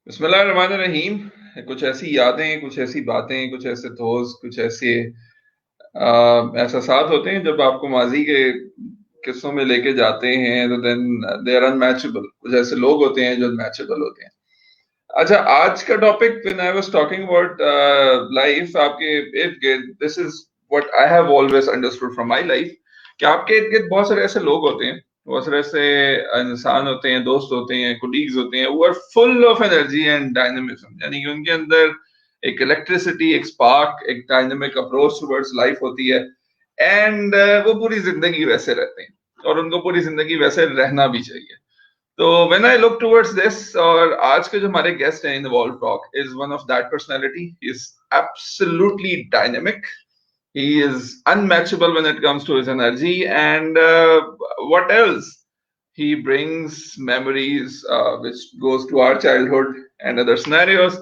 बिस्मिल्लाहिर्रहमानिर्रहीम। कुछ ऐसी यादें, कुछ ऐसी बातें, कुछ ऐसे दोस्त, कुछ ऐसे एहसासात होते हैं जब आपको माजी के किस्सों में लेके जाते हैं, तो देन दे आर अनमैचेबल। कुछ ऐसे लोग होते हैं जो अनमैचेबल होते हैं। अच्छा, आज का topic when I was talking about life, आपके इर्द गिर्द, this is what I have always understood from my life, कि आपके इर्द गिर्द बहुत सारे ऐसे लोग होते हैं, बहुत सारे ऐसे इंसान होते हैं, दोस्त होते हैं, कुलीग्स होते हैं, वो are full of energy and dynamism. यानी कि उनके अंदर एक इलेक्ट्रिसिटी, एक स्पार्क, एक डायनेमिक अप्रोच टुवर्ड्स लाइफ होती है। एंड वो पूरी जिंदगी वैसे रहते हैं और उनको पूरी जिंदगी वैसे रहना भी चाहिए। तो when I look towards this, और आज के जो हमारे गेस्ट हैं in the wall talk, is one of that personality. Is absolutely dynamic, he is unmatchable when it comes to his energy, and what else, he brings memories which goes to our childhood and other scenarios.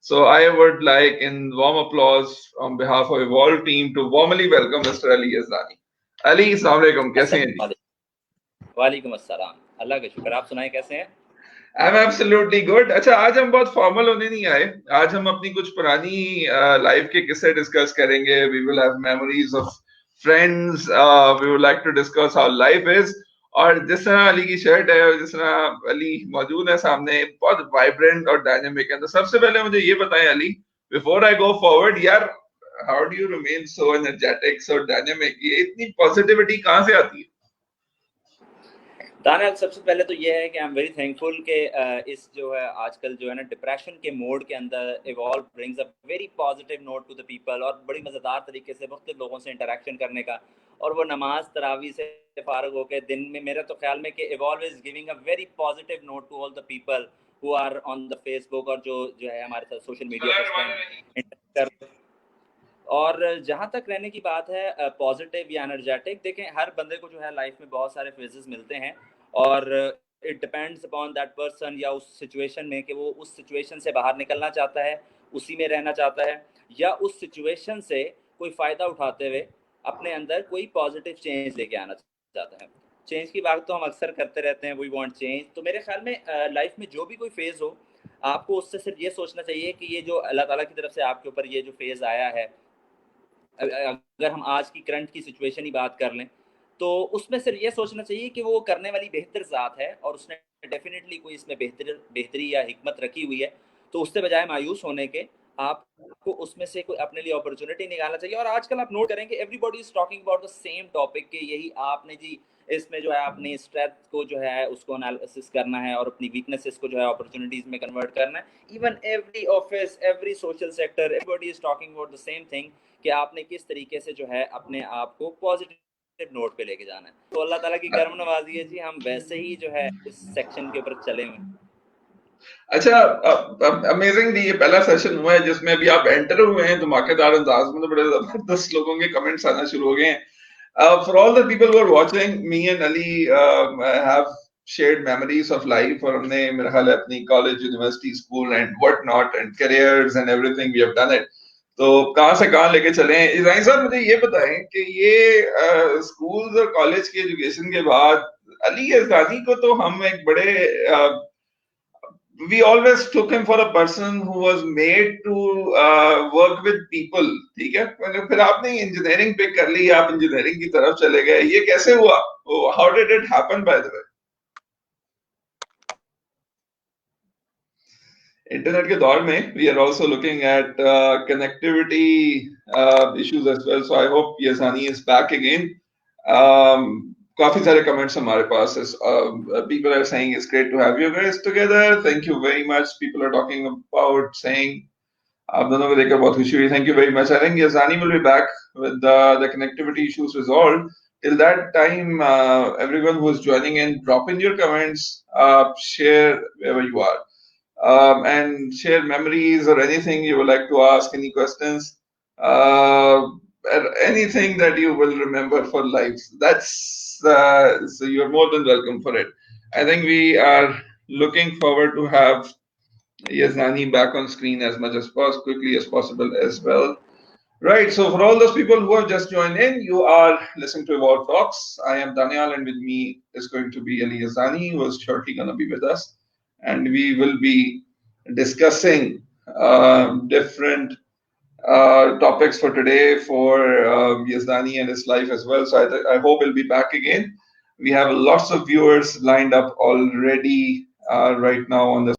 So I would like, in warm applause on behalf of Evolve team, to warmly welcome Mr. Ali Yazani. Ali, assalamu alaikum, kaise hain ji? वालेकुम अस्सलाम। अल्लाह का शुक्र, आप सुनाएं कैसे हैं? I am absolutely good. अच्छा, आज हम बहुत फॉर्मल होने नहीं आए। आज हम अपनी कुछ पुरानी लाइफ के किस्से डिस्कस करेंगे। We will have memories of friends, we would like to discuss how life is. और जिस तरह अली की शर्ट है और जिस तरह अली मौजूद है सामने, बहुत वाइब्रेंट और डायनेमिक है। तो सबसे पहले मुझे ये बताएं Ali, before I go forward यार, how do you remain so energetic, so dynamic? ये इतनी पॉजिटिविटी कहाँ से आती है? दानियाल, सबसे पहले तो ये है कि आई एम वेरी थैंकफुल कि इस जो है आजकल जो है ना डिप्रेशन के मोड के अंदर Evolve brings a very positive note to the people, और बड़ी मज़ेदार तरीके से मुख्तलिफ लोगों से इंटरेक्शन करने का, और वो नमाज तरावी से फारग होकर दिन में, मेरा तो ख्याल में कि Evolve is giving a very positive note to all the people who are on the Facebook, और जो है हमारे साथ सोशल मीडिया पर स्पेंड। और जहाँ तक रहने की बात है पॉजिटिव या एनर्जेटिक, देखें हर बंदे को जो है लाइफ में बहुत सारे फेजेस मिलते हैं, और it depends upon that person या उस सिचुएशन में कि वो उस सिचुएशन से बाहर निकलना चाहता है, उसी में रहना चाहता है, या उस सिचुएशन से कोई फ़ायदा उठाते हुए अपने अंदर कोई पॉजिटिव चेंज लेके आना चाहता है। चेंज की बात तो हम अक्सर करते रहते हैं, वी वांट चेंज। तो मेरे ख्याल में लाइफ में जो भी कोई फेज़ हो, आपको उससे सिर्फ ये सोचना चाहिए कि ये जो अल्लाह ताला की तरफ से आपके ऊपर ये जो फेज़ आया है, अगर हम आज की करंट की सिचुएशन ही बात कर लें, तो उसमें सिर्फ ये सोचना चाहिए कि वो करने वाली बेहतर ज़ात है और उसने डेफिनेटली कोई इसमें बेहतरी या हिकमत रखी हुई है। तो उससे बजाय मायूस होने के, आपको उसमें से कोई अपने लिए अपॉर्चुनिटी निकालना चाहिए। और आजकल आप नोट करेंगे everybody is talking about the same topic, कि यही आपने जी इसमें जो है अपनी स्ट्रेंथ को जो है उसको एनालिसिस करना है और अपनी वीकनेसेस को जो है अपॉर्चुनिटीज में कन्वर्ट करना है। Even every office, every social sector, everybody is talking about the same thing, कि आपने किस तरीके से जो है अपने आप को पॉजिटिव नोट पे लेके जाना है। तो अल्लाह ताला की करम नवाजी है जी, हम वैसे ही जो है इस सेक्शन के ऊपर चले हुए। अच्छा, अमेजिंग, ये पहला सेशन हुआ है जिसमें अभी आप एंटर हुए हैं धमाकेदार अंदाज में, तो बड़े जबरदस्त लोगों के कमेंट्स आना शुरू हो गए हैं। For all the people who are watching, me and Ali have shared memories of life, और हमने मेरा ख्याल है अपनी college, university, school and what not and careers and everything we have done it. तो कहाँ से कहाँ लेके चले हैं इब्राहिम साहब, मुझे ये बताएं कि ये स्कूल और कॉलेज की एजुकेशन के बाद अली यज़दानी को तो हम एक बड़े we always took him for a person who was made to work with people। ठीक है, मतलब फिर आपने इंजीनियरिंग पिक कर ली, आप इंजीनियरिंग की तरफ चले गए, ये कैसे हुआ? How did it happen by the way? Internet के दौर में we are also looking at connectivity issues as well, so I hope Yazani is back again. काफी सारे कमेंट्स हमारे पास है। People are saying it's great to have you guys together, thank you very much. People are talking about saying आप दोनों को देखकर बहुत खुशी हुई, thank you very much. I think Yazani will be back with the connectivity issues resolved. Till that time, everyone who is joining in, drop in your comments, share wherever you are, and share memories or anything you would like to ask, any questions, uh, anything that you will remember for life. So you're more than welcome for it. I think we are looking forward to have Yazani back on screen as much as quickly as possible as well. Right. So for all those people who have just joined in, you are listening to Evolve Talks. I am Daniel, and with me is going to be Ali Yazani, who is shortly going to be with us, and we will be discussing different topics for today for Yazdani and his life as well. So I hope he'll be back again. We have lots of viewers lined up already right now on the.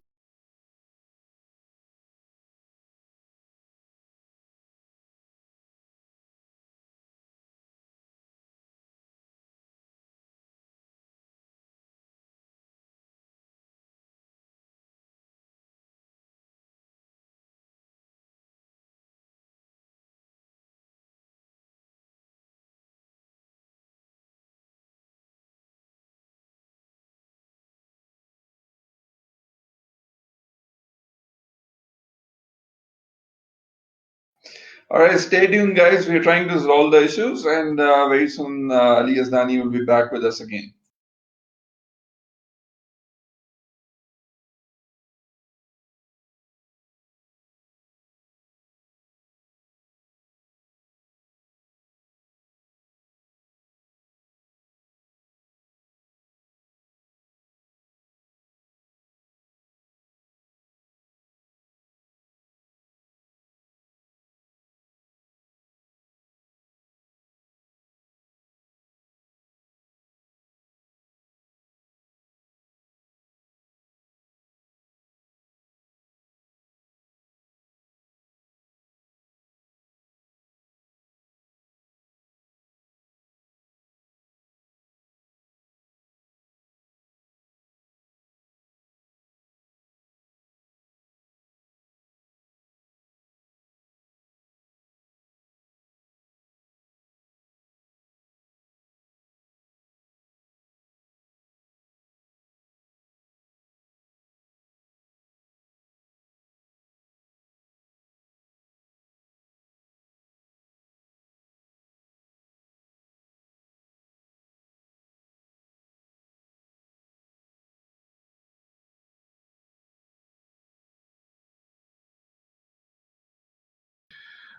All right, stay tuned, guys. We're trying to resolve the issues, and very soon Ali Yazdani will be back with us again.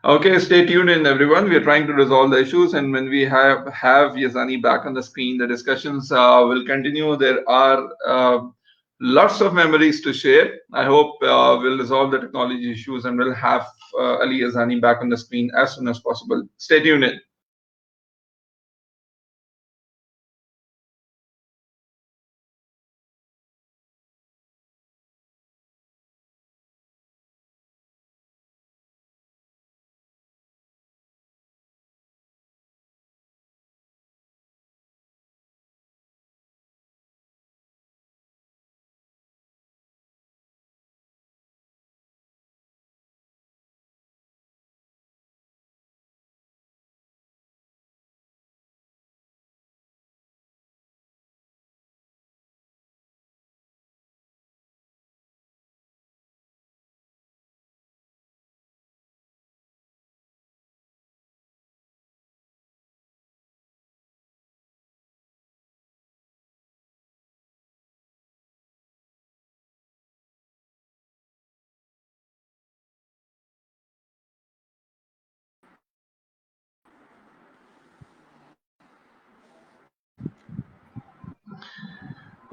Okay, stay tuned in, everyone. We are trying to resolve the issues, and when we have Yazani back on the screen, the discussions will continue. There are lots of memories to share. I hope we'll resolve the technology issues, and we'll have Ali Yazani back on the screen as soon as possible. Stay tuned in.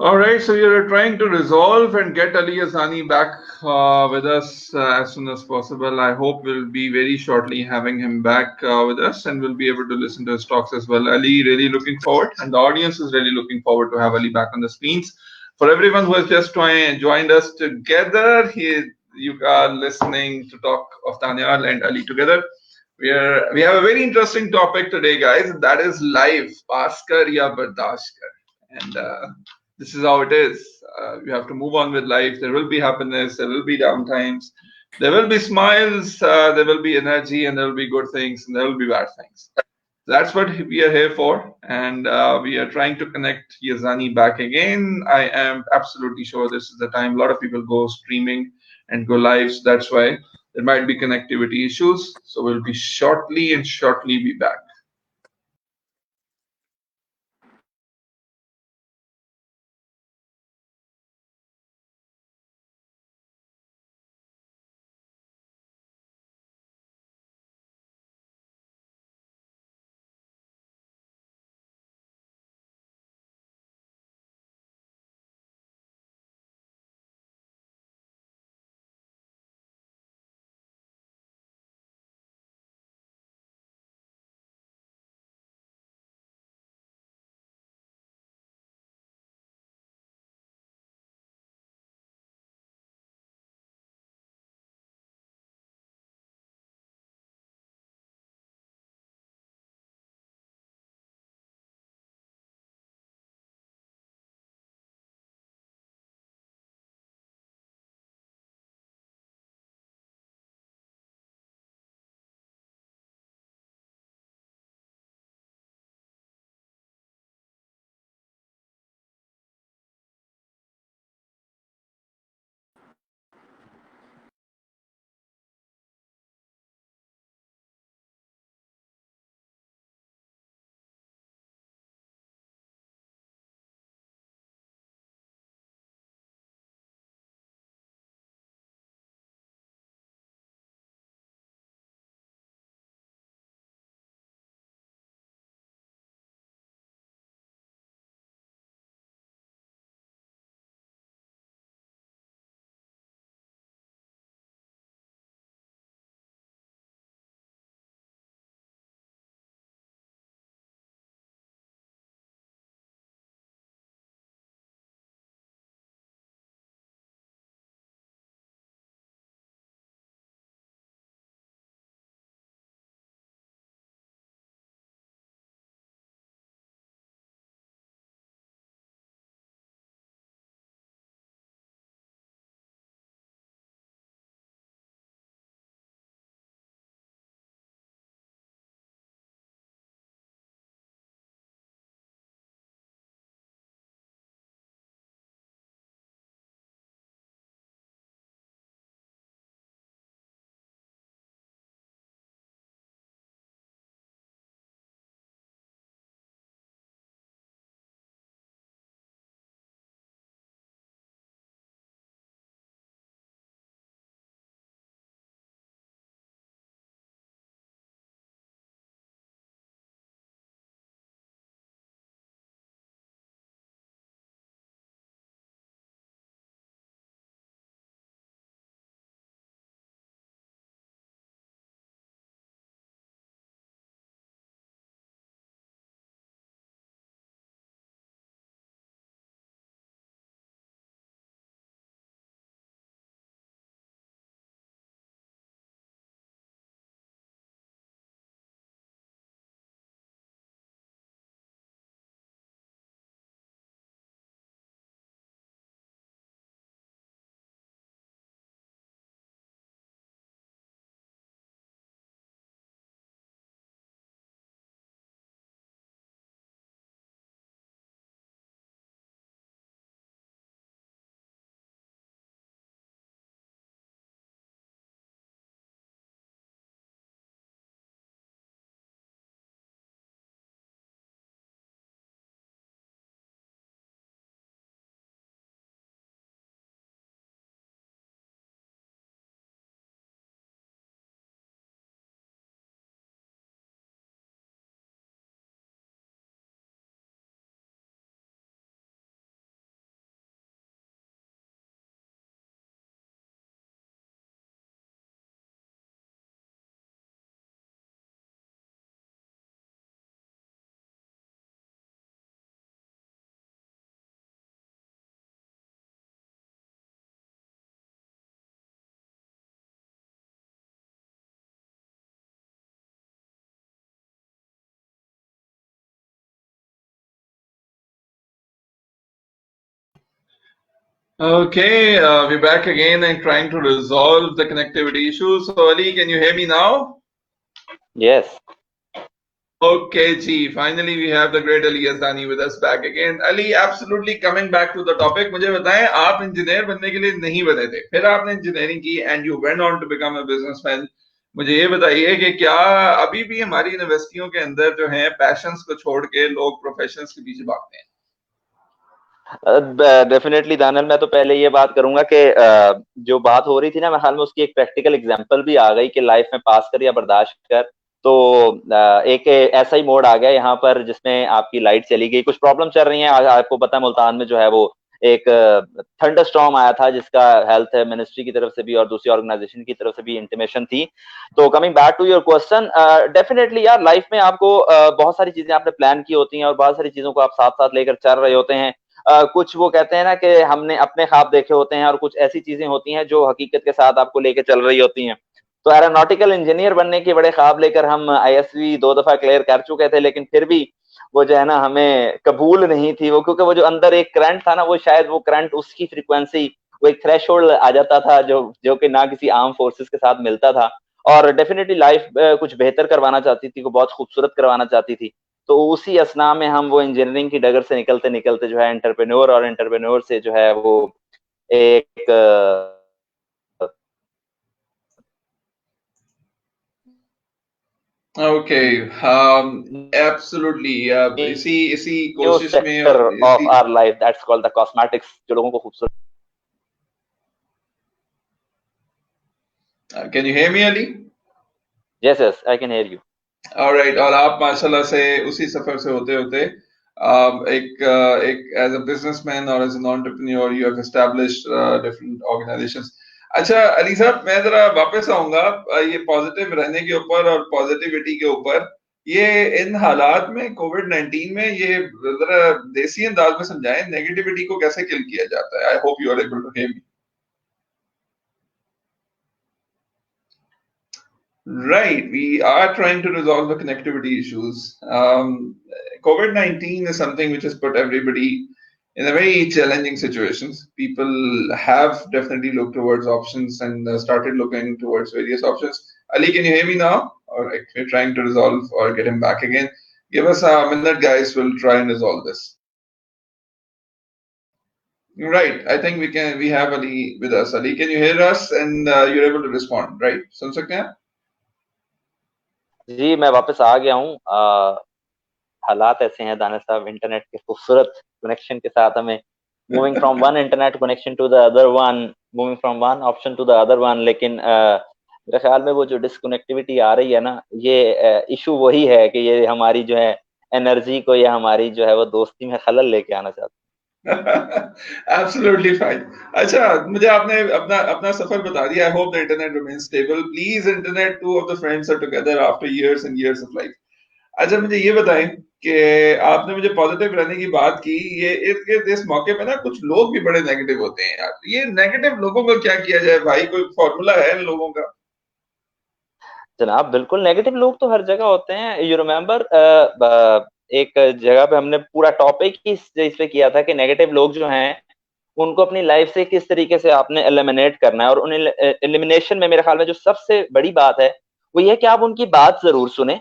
All right, so you're trying to resolve and get Ali Asani back with us as soon as possible. I hope we'll be very shortly having him back with us, and we'll be able to listen to his talks as well. Ali, really looking forward, and the audience is really looking forward to have Ali back on the screens. For everyone who has just joined us together, you are listening to Talk of Daniel and Ali together. We have a very interesting topic today, guys. That is life, paas kar ya bardasht kar. And this is how it is. You have to move on with life. There will be happiness. There will be downtimes. There will be smiles. There will be energy, and there will be good things, and there will be bad things. That's what we are here for, and we are trying to connect Yazani back again. I am absolutely sure this is the time. A lot of people go streaming and go live, so that's why there might be connectivity issues. So we'll be shortly be back. Okay, we're back again and trying to resolve the connectivity issues. So, Ali, can you hear me now? Yes. Okay, G. Finally, we have the great Ali Yazdani with us back again. Ali, absolutely coming back to the topic. मुझे बताएं, आप engineer बनने के लिए नहीं बने थे, फिर आपने इंजीनियरिंग की and you went on to become a businessman. मुझे ये बताइए कि क्या अभी भी हमारी यूनिवर्सिटियों के अंदर जो है पैशंस को छोड़ के लोग प्रोफेशंस के पीछे भागते हैं? डेफिनेटली दानल, मैं तो पहले ये बात करूंगा कि जो बात हो रही थी ना, मेरे ख्याल में उसकी एक प्रैक्टिकल एग्जांपल भी आ गई कि लाइफ में पास कर या बर्दाश्त कर। तो एक ऐसा ही मोड आ गया यहाँ पर जिसमें आपकी लाइट चली गई, कुछ प्रॉब्लम चल रही हैं। आपको पता है मुल्तान में जो है वो एक थंडर स्टॉर्म आया था जिसका हेल्थ मिनिस्ट्री की तरफ से भी और दूसरी ऑर्गेनाइजेशन की तरफ से भी इंटीमेशन थी। तो coming back to your question, definitely यार लाइफ में आपको बहुत सारी चीजें आपने प्लान की होती हैं और बहुत सारी चीजों को आप साथ साथ लेकर चल रहे होते हैं। कुछ वो कहते हैं ना कि हमने अपने ख्वाब देखे होते हैं और कुछ ऐसी चीजें होती हैं जो हकीकत के साथ आपको लेके चल रही होती हैं। तो एरोनॉटिकल इंजीनियर बनने के बड़े ख्वाब लेकर हम आईएसवी 2 दफा क्लियर कर चुके थे, लेकिन फिर भी वो जो है ना हमें कबूल नहीं थी वो, क्योंकि वो जो अंदर एक करंट था ना, वो शायद वो करंट उसकी फ्रीक्वेंसी, वो एक थ्रेशोल्ड आ जाता था जो जो कि ना किसी आर्म फोर्सेस के साथ मिलता था। और डेफिनेटली लाइफ कुछ बेहतर करवाना चाहती थी, को बहुत खूबसूरत करवाना चाहती थी। तो उसी असना में हम वो इंजीनियरिंग की डगर से निकलते निकलते जो है एंटरप्रेन्योर, और एंटरप्रेन्योर से जो है वो एक Okay, absolutely. इसी न्यू कोशिश में सेक्टर और ऑफ इसी our life that's called the cosmetics, जो लोगों को खूबसूरत। Can you hear me, Ali? Yes yes, I can hear you. Alright, और आप माशाल्लाह से उसी सफर से होते होते एक एज अ बिजनेसमैन और as an entrepreneur you have established different organisations. अच्छा अली साहब, मैं जरा वापस आऊंगा ये पॉजिटिव रहने के ऊपर और पॉजिटिविटी के ऊपर। ये इन हालात में कोविड-19 में ये जरा देसी अंदाज में समझाएं, नेगेटिविटी को कैसे किल किया जाता है? I hope you are able to hear me. Right, we are trying to resolve the connectivity issues. COVID-19 is something which has put everybody in a very challenging situations. People have definitely looked towards options and started looking towards various options. Ali, can you hear me now? All right, we're trying to resolve or get him back again. Give us a minute, guys. We'll try and resolve this. Right, I think we can. We have Ali with us. Ali, can you hear us? And you're able to respond, right? सुन सकते हैं? जी मैं वापस आ गया हूँ। हालात ऐसे हैं दानिश साहब, इंटरनेट के खूबसूरत कनेक्शन के साथ हमें moving from one internet connection to the other one, moving from one option to the other one, लेकिन मेरे ख्याल में वो जो डिसकनेक्टिविटी आ रही है ना, ये इशू वही है कि ये हमारी जो है एनर्जी को या हमारी जो है वो दोस्ती में खलल लेके आना चाहती Absolutely fine. अच्छा, मुझे आपने अपना अपना सफर बता दिया. I hope the internet remains stable. Please, internet, two of the friends are together after years and years of life. अच्छा, मुझे ये बताएं कि आपने मुझे पॉजिटिव रहने की बात की. ये इस मौके पे ना कुछ लोग भी बड़े नेगेटिव होते हैं यार. ये नेगेटिव लोगों का क्या किया जाए भाई? कोई फॉर्मूला है इन लोगों का? जनाब। बिल्कुल, नेगेटिव लोग तो हर जगह होते हैं। यू रिमेम्बर एक जगह पे हमने पूरा टॉपिक ही इस पे किया था कि नेगेटिव लोग जो हैं उनको अपनी लाइफ से किस तरीके से आपने एलिमिनेट करना है, और उन एलिमिनेशन में मेरे ख्याल में जो सबसे बड़ी बात है वो ये है कि आप उनकी बात जरूर सुने,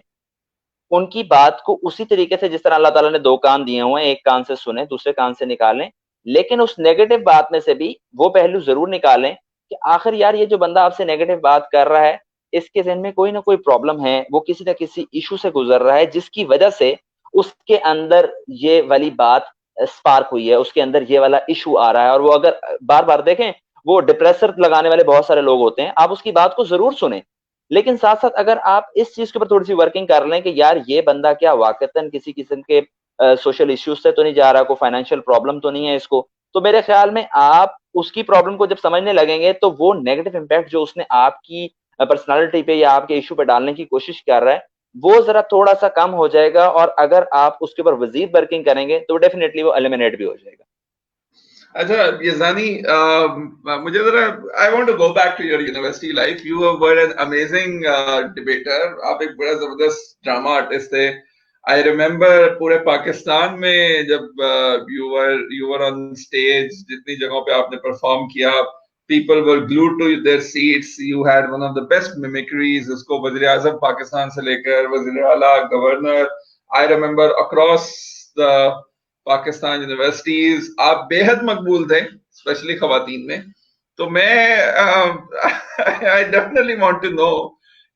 उनकी बात को उसी तरीके से जिस तरह अल्लाह ताला ने 2 कान दिए हुए हैं, एक कान से सुने दूसरे कान से निकालें, लेकिन उस नेगेटिव बात में से भी वो पहलू जरूर निकालें कि आखिर यार ये जो बंदा आपसे नेगेटिव बात कर रहा है इसके जहन में कोई ना कोई प्रॉब्लम है, वो किसी ना किसी इशू से गुजर रहा है जिसकी वजह से उसके अंदर ये वाली बात स्पार्क हुई है, उसके अंदर ये वाला इशू आ रहा है। और वो अगर बार बार देखें, वो डिप्रेसर लगाने वाले बहुत सारे लोग होते हैं, आप उसकी बात को जरूर सुने, लेकिन साथ साथ अगर आप इस चीज के ऊपर थोड़ी सी वर्किंग कर लें कि यार ये बंदा क्या वाकईतन किसी किस्म के सोशल इश्यूज से तो नहीं जा रहा, कोई फाइनेंशियल प्रॉब्लम तो नहीं है इसको, तो मेरे ख्याल में आप उसकी प्रॉब्लम को जब समझने लगेंगे तो वो नेगेटिव इम्पैक्ट जो उसने आपकी पर्सनालिटी पे या आपके इशू पे डालने की कोशिश कर रहा है वो जरा थोड़ा सा कम हो जाएगा, और अगर आप उसके ऊपर मजीद वर्किंग करेंगे तो डेफिनेटली वो एलिमिनेट भी हो जाएगा। अच्छा यज़ानी, मुझे जरा I want to go back to your university life. You were an amazing debater. आप एक बड़ा जबरदस्त ड्रामा आर्टिस्ट थे. आई रिमेम्बर पूरे पाकिस्तान में जब यू वर ऑन स्टेज, जितनी जगहों पे आपने परफॉर्म किया, people were glued to their seats. You had one of the best mimicries. उसको वज़ीर आज़म पाकिस्तान से लेकर वज़ीर आला, governor, I remember across the Pakistan universities आप बेहद मकबूल थे, स्पेशली खवातीन में. तो मैं I definitely want to know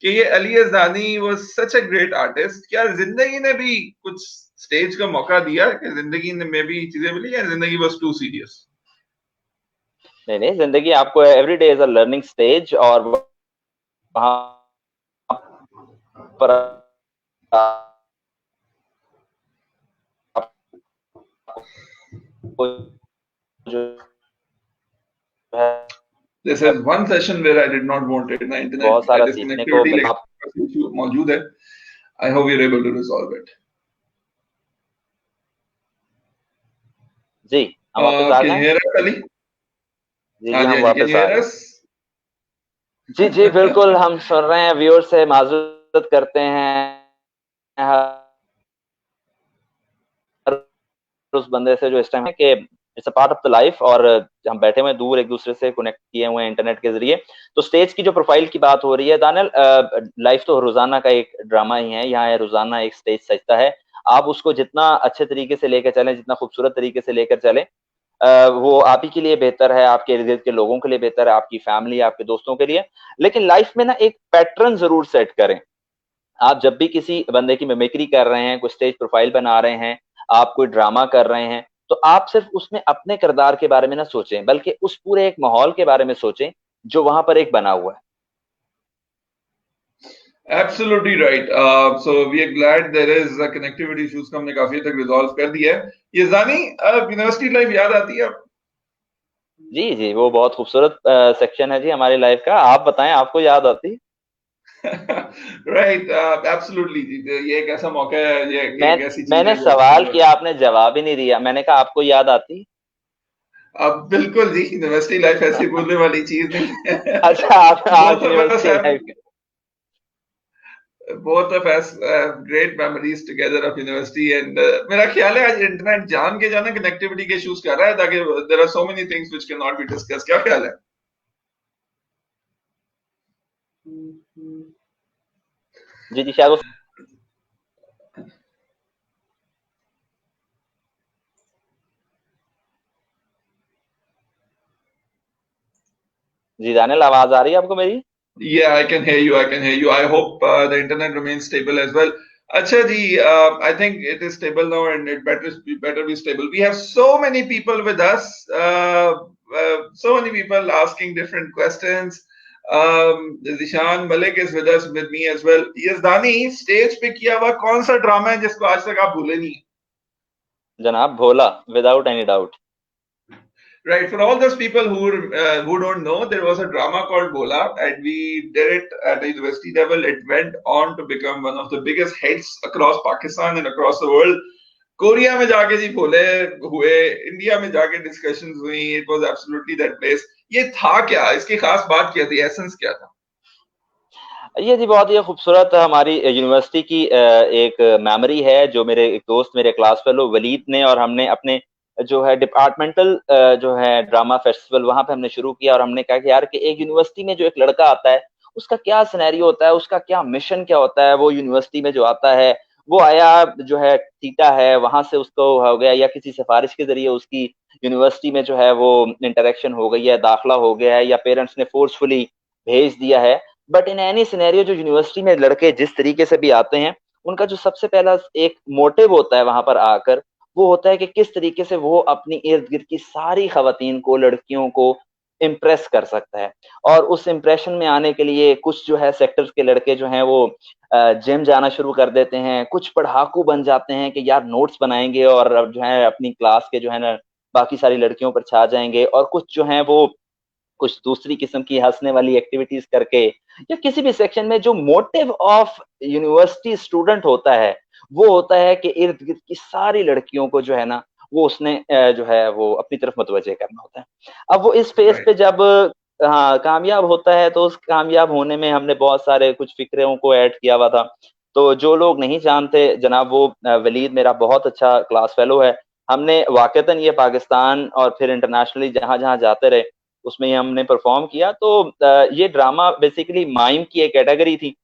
कि ये Ali Yazdani was such a great artist. क्या जिंदगी ने भी कुछ स्टेज का मौका दिया कि जिंदगी में भी चीजें मिली, या जिंदगी वाज टू सीरियस? नहीं नहीं, जिंदगी आपको every day is a learning stage, और वहां पर जो है This is one session where I did not want it. ना internet बहुत सारा सीखने को disconnectivity लेकिन मौजूद है. I hope we are able to resolve it. जी हम वापस आ Can you गए. hear us, Ali? जी जी हम वापस आ गए. जी जी बिल्कुल, हम सुन रहे हैं. व्यूअर से माजूरत करते हैं उस बंदे से जो इस टाइम है कि it's a part of the life, और हम बैठे हुए दूर एक दूसरे से कनेक्ट किए हुए हैं इंटरनेट के जरिए. तो स्टेज की जो प्रोफाइल की बात हो रही है दानियल, लाइफ तो रोजाना का एक ड्रामा ही है. यहाँ रोजाना एक स्टेज सजता है. आप उसको जितना अच्छे तरीके से लेकर चलें, जितना खूबसूरत तरीके से लेकर चलें, वो आप ही के लिए बेहतर है, आपके इर्द गिर्द के लोगों के लिए बेहतर है, आपकी फैमिली, आपके दोस्तों के लिए. लेकिन लाइफ में ना एक पैटर्न जरूर सेट करें. आप जब भी किसी बंदे की मिमिक्री कर रहे हैं, कोई स्टेज प्रोफाइल बना रहे हैं, आप कोई ड्रामा कर रहे हैं, तो आप सिर्फ उसमें अपने किरदार के बारे में ना सोचें, बल्कि उस पूरे एक माहौल के बारे में सोचें जो वहां पर एक बना हुआ है. Absolutely right. So we are glad there is a connectivity issues को हमने काफी तक रिजॉल्व कर दिया है. ये जानी यूनिवर्सिटी लाइफ याद आती है? जी जी, वो बहुत खूबसूरत सेक्शन है जी हमारी लाइफ का. आप बताएं, आपको याद आती है? राइट, एब्सोल्युटली जी. ये एक ऐसा मौका है, ये एक ऐसी चीज मैंने है सवाल किया, आपने जवाब ही नहीं दिया. मैंने कहा आपको याद आती? अब बिल्कुल जी, यूनिवर्सिटी लाइफ ऐसी भूलने वाली चीज नहीं है. अच्छा, आप university life. both of us have great memories together of university, and मेरा ख्याल है आज इंटरनेट जान के जाना कनेक्टिविटी के इश्यूज कर रहा है, ताकि there are so many things which cannot be discussed. क्या ख्याल है? जी जी शायद जी. दानियल, आवाज आ रही है आपको मेरी? Yeah, I can hear you. I can hear you. I hope the internet remains stable as well. अच्छा जी, I think it is stable now, and it better be stable. We have so many people with us, so many people asking different questions. Zishan Malik is with us, with me as well. Yazdani, stage पे किया हुआ कौन सा drama है जिसको आज तक आप भूले नहीं? जनाब भोला, without any doubt. Right, for all those people who don't know, there was a drama called Bola, and we did it at a university level. It went on to become one of the biggest hits across Pakistan and across the world. Korea में जाके जी भोले हुए, India में जाके discussions हुई. It was absolutely that place. ये था क्या, इसकी खास बात क्या थी, एसेंस क्या था? ये जी बहुत ही खूबसूरत हमारी यूनिवर्सिटी की एक मेमोरी है, जो मेरे एक दोस्त, मेरे क्लास फेलो वलीद ने और हमने अपने जो है डिपार्टमेंटल जो है ड्रामा फेस्टिवल, वहां पे हमने शुरू किया. और हमने कहा कि यार कि एक यूनिवर्सिटी में जो एक लड़का आता है, उसका क्या सिनेरियो होता है, उसका क्या मिशन क्या होता है. वो यूनिवर्सिटी में जो आता है, वो आया जो है सीटा है, वहां से उसको हो गया, या किसी सिफारिश के जरिए उसकी यूनिवर्सिटी में जो है वो इंटरेक्शन हो गई है, दाखिला हो गया है, या पेरेंट्स ने फोर्सफुली भेज दिया है. बट इन एनी सिनेरियो, जो यूनिवर्सिटी में लड़के जिस तरीके से भी आते हैं, उनका जो सबसे पहला एक मोटिव होता है वहां पर आकर, वो होता है कि किस तरीके से वो अपनी इर्द गिर्द की सारी खवातीन को, लड़कियों को इम्प्रेस कर सकता है. और उस इम्प्रेशन में आने के लिए कुछ जो है सेक्टर्स के लड़के जो हैं वो जिम जाना शुरू कर देते हैं, कुछ पढ़ाकू बन जाते हैं कि यार नोट्स बनाएंगे और जो है अपनी क्लास के जो है ना बाकी सारी लड़कियों पर छा जाएंगे. और कुछ जो है वो कुछ दूसरी किस्म की हंसने वाली एक्टिविटीज करके, या किसी भी सेक्शन में जो मोटिव ऑफ यूनिवर्सिटी स्टूडेंट होता है, वो होता है कि इर्द गिर्द की सारी लड़कियों को जो है ना वो उसने जो है वो अपनी तरफ मुतवज्जे करना होता है. अब वो इस फेज पे जब हाँ कामयाब होता है, तो उस कामयाब होने में हमने बहुत सारे कुछ फिक्रों को ऐड किया हुआ था. तो जो लोग नहीं जानते जनाब, वो वलीद मेरा बहुत अच्छा क्लास फेलो है। हमने वाकईतन ये पाकिस्तान और फिर इंटरनेशनली जहां जहां जाते रहे उसमें ये हमने परफॉर्म किया। तो ये ड्रामा बेसिकली माइम की एक कैटेगरी थी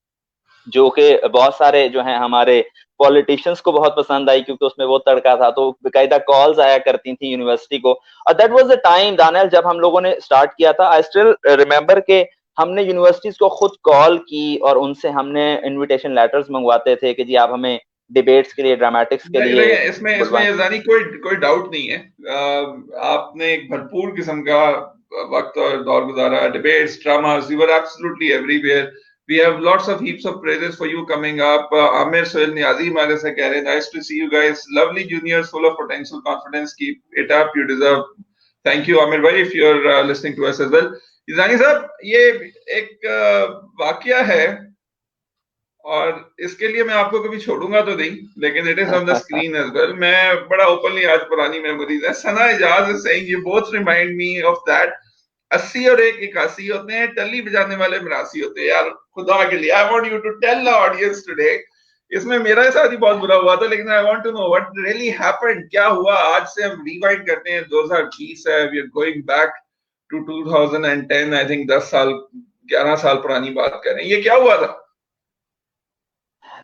जो कि बहुत सारे जो हैं हमारे पॉलिटिशियंस को बहुत पसंद आई, क्योंकि उसमें वो तड़का था। तो बेकायदा कॉल्स आया करती थी यूनिवर्सिटी को। और that was the time Daniyal जब हम लोगों ने स्टार्ट किया था। आई स्टिल रिमेम्बर के हमने यूनिवर्सिटीज को खुद कॉल की और उनसे हमने इनविटेशन लेटर्स मंगवाते थे कि जी आप हमें डिबेट्स के लिए, ड्रामेटिक्स के लिए नहीं, इसमें बुलवाएं। यजानी कोई कोई डाउट नहीं है। आपने एक भरपूर किस्म का वक्त और दौर गुजारा, debates, dramas, you were absolutely everywhere. We have lots of heaps of praises for you coming up. Aamir Sohail Niazi हमारे से कह रहे हैं, nice to see you guys, lovely juniors full of potential confidence, keep it up, you deserve. Thank you Aamir भाई, if you are listening to us as well. Yazani साहब, ये एक वाकया है और इसके लिए मैं आपको कभी छोड़ूंगा तो नहीं, लेकिन it is on the screen as well. मैं बड़ा ओपनली, आज पुरानी मेमोरीज है। Sana Ijaz is saying you both remind me of that 80 और एक 81 होते हैं, टल्ली बजाने वाले मरासी होते हैं। यार खुदा के लिए, I want you to tell the audience today, इसमें मेरा साथ ही बहुत बुरा हुआ था, लेकिन I want to know what really happened, क्या हुआ। आज से हम रिवाइंड करते हैं, 2020 है, we are going back to 2010। I think 10 साल 11 साल पुरानी बात कर रहे हैं। ये क्या हुआ था?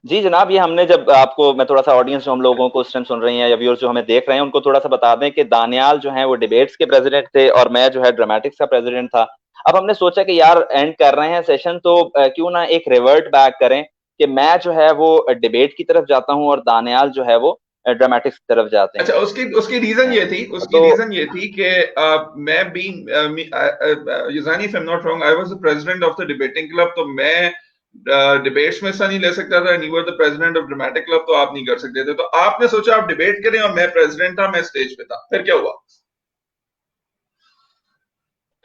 जी जनाब, ये हमने जब आपको, मैं थोड़ा सा ऑडियंस जो हम लोगों को उस टाइम सुन रही हैं या व्यूअर्स जो हमें देख रहे हैं उनको थोड़ा सा बता दें कि दानियाल जो है वो डिबेट्स के प्रेसिडेंट थे और मैं जो है ड्रामेटिक्स का प्रेसिडेंट था। अब हमने सोचा कि यार एंड कर रहे हैं सेशन, तो क्यों ना एक रिवर्ट बैक करें कि मैं जो है वो डिबेट की तरफ जाता हूं और दानियाल जो है वो ड्रामेटिक्स की तरफ जाते हैं। अच्छा, उसकी उसकी रीजन ये थी, कि मैं being Yazani, if I am not wrong, I was the president of the debating club, तो मैं डिबेट्स में हिस्सा नहीं ले सकता था, and you were the president of dramatic club, तो आप नहीं कर सकते थे। तो आपने सोचा आप डिबेट करें और मैं प्रेसिडेंट था, मैं स्टेज पे था। फिर क्या हुआ?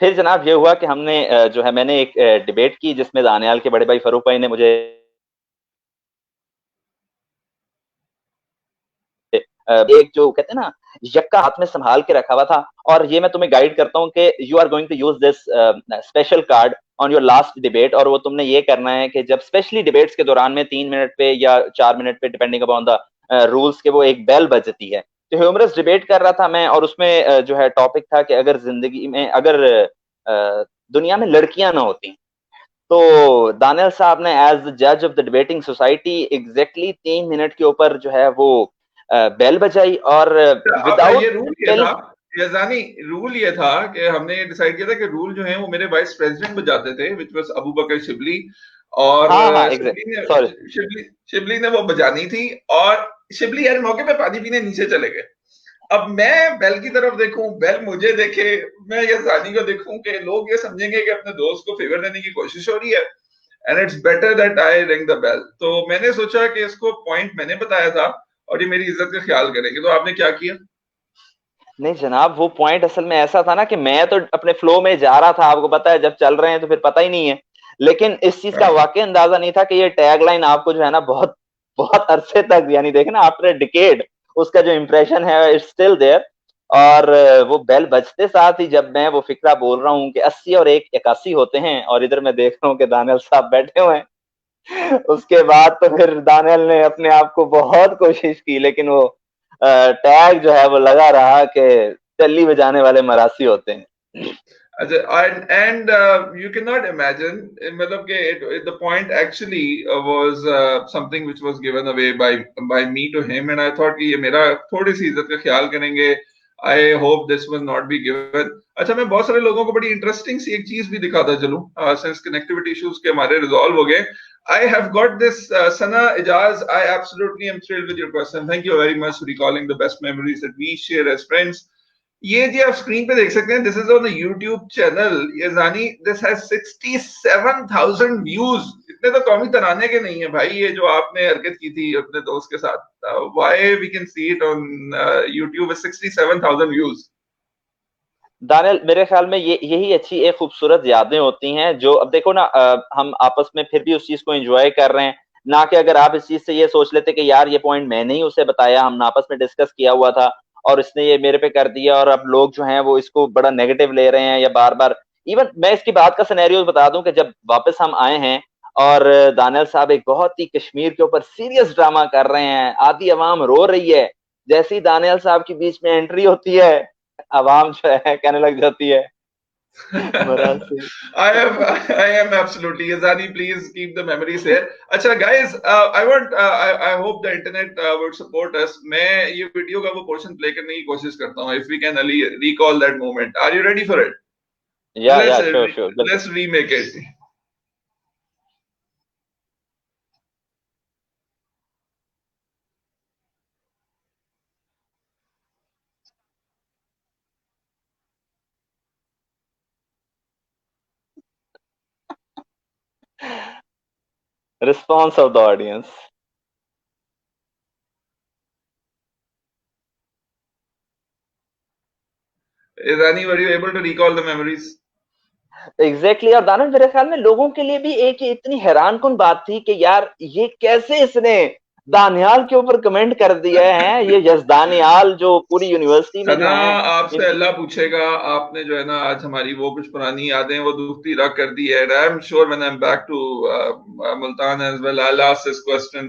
फिर जनाब ये हुआ कि हमने जो है मैंने एक डिबेट की जिसमें दानियाल के बड़े भाई फरूक भाई ने मुझे एक जो कहते हैं ना यक्का हाथ में संभाल के रखा हुआ था। और ये मैं तुम्हें गाइड करता हूँ कि you are going to use this special card on your last debate, और वो तुमने ये करना है कि जब स्पेशली डिबेट्स के दौरान में 3 मिनट पे या 4 मिनट पे डिपेंडिंग अपॉन द रूल्स के वो एक बेल बजती है। तो ह्यूमरस डिबेट कर रहा था मैं, और उसमें जो है टॉपिक था कि अगर जिंदगी में, अगर दुनिया में लड़कियां ना होती, तो दानियल साहब ने एज द जज of the debating society exactly 3 minute के ऊपर जो है वो बेल बजाई और अब ये विदाउट रूल ये टेल। था, यजानी, रूल ये था कि हमने ये डिसाइड किया था कि रूल जो है वो मेरे वाइस प्रेसिडेंट बजाते थे, विच वाज अबू बकर शिबली। और हाँ हाँ एग्जैक्ट, शिबली ने सॉरी। शिबली ने वो बजानी थी, और शिबली यार मौके पे पानी पीने नीचे चले गए। अब मैं बेल की तरफ देखूं, बेल मुझे देखे, मैं यजानी को देखूं, कि लोग ये समझेंगे कि अपने दोस्त को फेवर देने की कोशिश हो रही है, and it's better that I ring the bell. तो मैंने सोचा कि इसको पॉइंट मैंने बताया था और ये मेरी इज्जत का ख्याल करेंगे। तो आपने क्या किया? नहीं जनाब, वो पॉइंट असल में ऐसा था ना कि मैं तो अपने फ्लो में जा रहा था, आपको पता है जब चल रहे हैं तो फिर पता ही नहीं है। लेकिन इस चीज का वाकई अंदाजा नहीं था कि ये टैगलाइन आपको जो है ना बहुत बहुत अरसे तक, यानी देखे ना आफ्टर डिकेड, उसका जो इंप्रेशन है इट्स स्टिल देयर। और वो बेल बजते साथ ही जब मैं वो फिक्रा बोल रहा हूँ कि 80 और एक 81 होते हैं, और इधर मैं देख रहा हूँ कि दानियल साहब बैठे हुए हैं, उसके बाद तो फिर दानियल ने अपने आप को बहुत कोशिश की, लेकिन वो टैग जो है वो लगा रहा कि टल्ली बजाने वाले मरासी होते हैं। And you cannot imagine, मतलब कि the point actually was something which was given away by me to him, and I thought कि ये मेरा थोड़ी सी इज्जत का ख्याल करेंगे। I hope this will not be given। अच्छा, मैं बहुत सारे लोगों को बड़ी इंटरेस्टिंग सी एक चीज भी दिखाता चलूं, since connectivity issues के हमारे रिजॉल्व हो गए। I have got this, Sana Ijaz, I absolutely am thrilled with your question. Thank you very much for recalling the best memories that we share as friends। ये जी आप screen पे देख सकते हैं, this is on the YouTube channel Yazani, this has 67,000 views. इतने तो कौमी तराने के नहीं है भाई, ये जो आपने हरकत की थी अपने दोस्त के साथ। Why we can see it on YouTube with 67,000 views. Daniyal, मेरे ख्याल में ये यही अच्छी एक खूबसूरत यादें होती हैं जो, अब देखो ना, हम आपस में फिर भी उस चीज को एंजॉय कर रहे हैं। ना कि अगर आप इस चीज से ये सोच लेते कि यार ये पॉइंट मैंने ही उसे बताया, हमने आपस में डिस्कस किया हुआ था और इसने ये मेरे पे कर दिया, और अब लोग जो हैं वो इसको बड़ा नेगेटिव ले रहे हैं या बार बार। इवन मैं इसकी बात का सिनेरियो बता दूं कि जब वापस हम आए हैं और दानियल साहब एक बहुत ही कश्मीर के ऊपर सीरियस ड्रामा कर रहे हैं, आधी अवाम रो रही है। जैसे ही दानियल साहब की बीच में एंट्री होती है, अवाम जो है कहने लग जाती है मराज से। I am absolutely. Yazani, please keep the memories here. अच्छा guys, I hope the internet would support us. मैं ये वीडियो का वो portion play करने की कोशिश करता हूँ. If we can recall that moment. Are you ready for it? या श्योर श्योर, बिल्कुल। Let's remake it. Response of the audience. Yazani, were you able to recall the memories? Exactly और दानव मेरे ख्याल में लोगों के लिए भी एक इतनी हैरान कुन बात थी कि यार ये कैसे इसने दानियाल के ऊपर कमेंट कर दिया है, ये यजदानियाल जो पूरी यूनिवर्सिटी में जो सना, है आपसे इनकी। अल्लाह पूछेगा, आपने जो है ना आज हमारी वो कुछ पुरानी यादें वो दुखती रख कर दी है. I am sure when I am back to Multan as well I will ask this question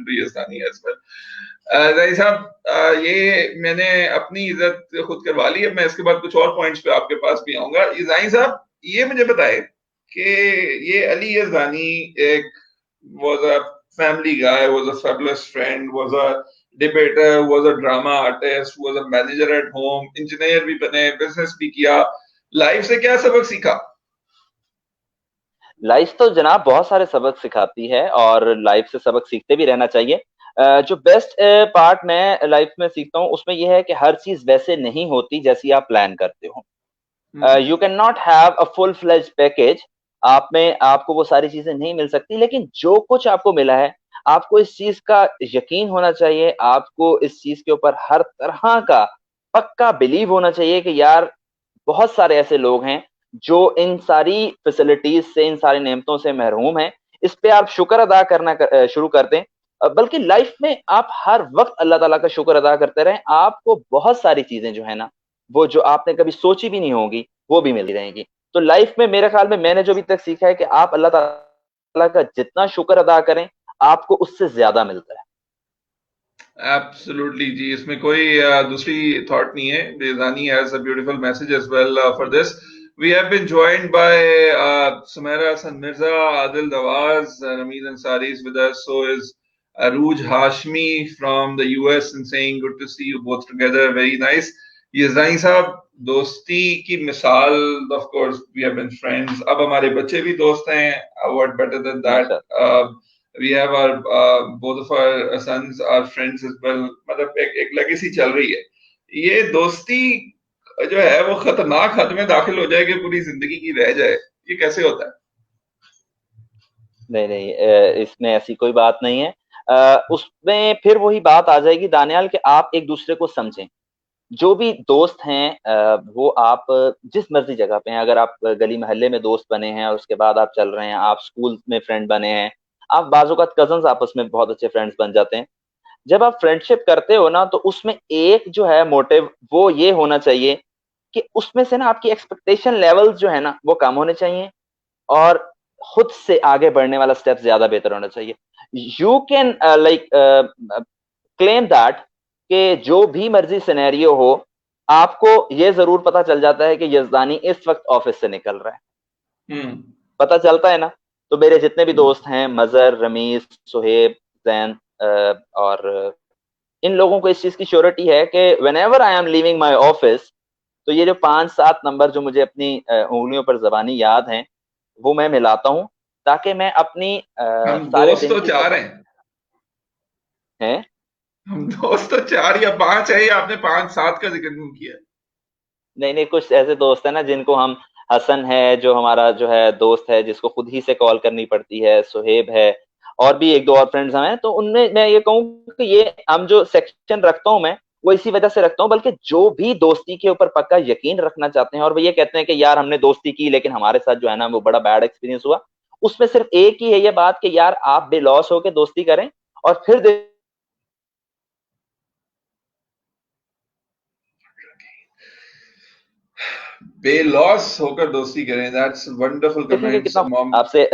to Yazdani as well. Rais साहब, ये मैंने अपनी इज्जत खुद करवा ली है. मैं इसके बाद कुछ और पॉइंट्स पे आपके पास भी आऊंगा. इज़ानी साहब, ये मुझे बताए कि ये अली यज़दानी एक was a family guy, was a fabulous friend, was a debater, was a drama artist, was a manager at home, engineer भी बने, business भी किया. लाइफ से क्या सबक सीखा? लाइफ तो जनाब बहुत सारे सबक सिखाती है और लाइफ से सबक सीखते भी रहना चाहिए। जो बेस्ट पार्ट मैं लाइफ में सीखता हूँ उसमें यह है कि हर चीज वैसे नहीं होती जैसी आप प्लान करते हो। You can not have a full fledge package. आप में आपको वो सारी चीजें नहीं मिल सकती, लेकिन जो कुछ आपको मिला है आपको इस चीज का यकीन होना चाहिए, आपको इस चीज के ऊपर हर तरह का पक्का बिलीव होना चाहिए कि यार बहुत सारे ऐसे लोग हैं जो इन सारी फैसिलिटीज से, इन सारी नेमतों से महरूम हैं। इस पे आप शुक्र अदा करना शुरू कर दें। बल्कि लाइफ में आप हर वक्त अल्लाह ताला का शुक्र अदा करते रहें, आपको बहुत सारी चीजें जो है ना वो जो आपने कभी सोची भी नहीं होगी वो भी मिलती रहेंगी। तो लाइफ में मेरे ख्याल में मैंने जो अभी तक सीखा है कि आप अल्लाह ताला का जितना शुक्र अदा करें आपको उससे ज्यादा मिलता है। Absolutely जी, इसमें कोई दूसरी थॉट नहीं है. Rizani has a beautiful message as well for this. We have been joined by Sumaira Hassan Mirza, Adil Dawaz, Rameez Ansari is with us. So is Aruj Hashmi from the US and saying good to see you both together. Very nice. Yazani साहब, दोस्ती की मिसाल, of course we have been friends. अब हमारे बच्चे भी दोस्त हैं. What better than that? माशा We have our both of our sons are friends as well. मतलब एक लेगेसी चल रही है. ये दोस्ती जो है वो खतरनाक हद में दाखिल हो जाए कि पूरी जिंदगी की रह जाए. ये कैसे होता है? नहीं नहीं, इसमें ऐसी कोई बात नहीं है। उसमें फिर वही बात आ जाएगी दानियाल कि आप एक दूसरे को समझें। जो भी दोस्त हैं वो आप जिस मर्जी जगह पे हैं, अगर आप गली मोहल्ले में दोस्त बने हैं और उसके बाद आप चल रहे हैं, आप स्कूल में फ्रेंड बने हैं, आप बाजू का कजन्स आपस में बहुत अच्छे फ्रेंड्स बन जाते हैं। जब आप फ्रेंडशिप करते हो ना तो उसमें एक जो है मोटिव वो ये होना चाहिए कि उसमें से ना आपकी एक्सपेक्टेशन लेवल्स जो है ना वो कम होने चाहिए और खुद से आगे बढ़ने वाला स्टेप ज्यादा बेहतर होना चाहिए। You can like claim that कि जो भी मर्जी सिनेरियो हो आपको ये जरूर पता चल जाता है कि यजदानी इस वक्त ऑफिस से निकल रहा है, हम्म. पता चलता है ना। तो मेरे जितने भी दोस्त हैं, मजर, रमीज, सुहेब, जैन, और इन लोगों को इस चीज की श्योरिटी है कि when ever I am leaving my office, तो ये जो 5-7 नंबर जो मुझे अपनी उंगलियों पर जबानी याद हैं वो मैं मिलाता हूँ ताकि मैं अपनी हम सारे दोस्त दिन तो की चार थका हैं. है। हम दोस्त तो 4 या 5 है. आपने 5-7 का जिक्र नहीं किया. नहीं नहीं, कुछ ऐसे दोस्त हैं ना जिनको हम, हसन है जो हमारा जो है दोस्त है जिसको खुद ही से कॉल करनी पड़ती है, सुहेब है, और भी एक दो और फ्रेंड्स हैं। तो उनमें मैं ये कहूँ कि ये हम जो सेक्शन रखता हूँ मैं वो इसी वजह से रखता हूँ। बल्कि जो भी दोस्ती के ऊपर पक्का यकीन रखना चाहते हैं और वो ये कहते हैं कि यार हमने दोस्ती की लेकिन हमारे साथ जो है ना वो बड़ा बैड एक्सपीरियंस हुआ, उसमें सिर्फ एक ही है ये बात कि यार आप बेलॉस होकर दोस्ती करें और फिर बेलॉस होकर दोस्ती करें. दैट्स वंडरफुल देखेंगे कमेंट्स. कितना आपसे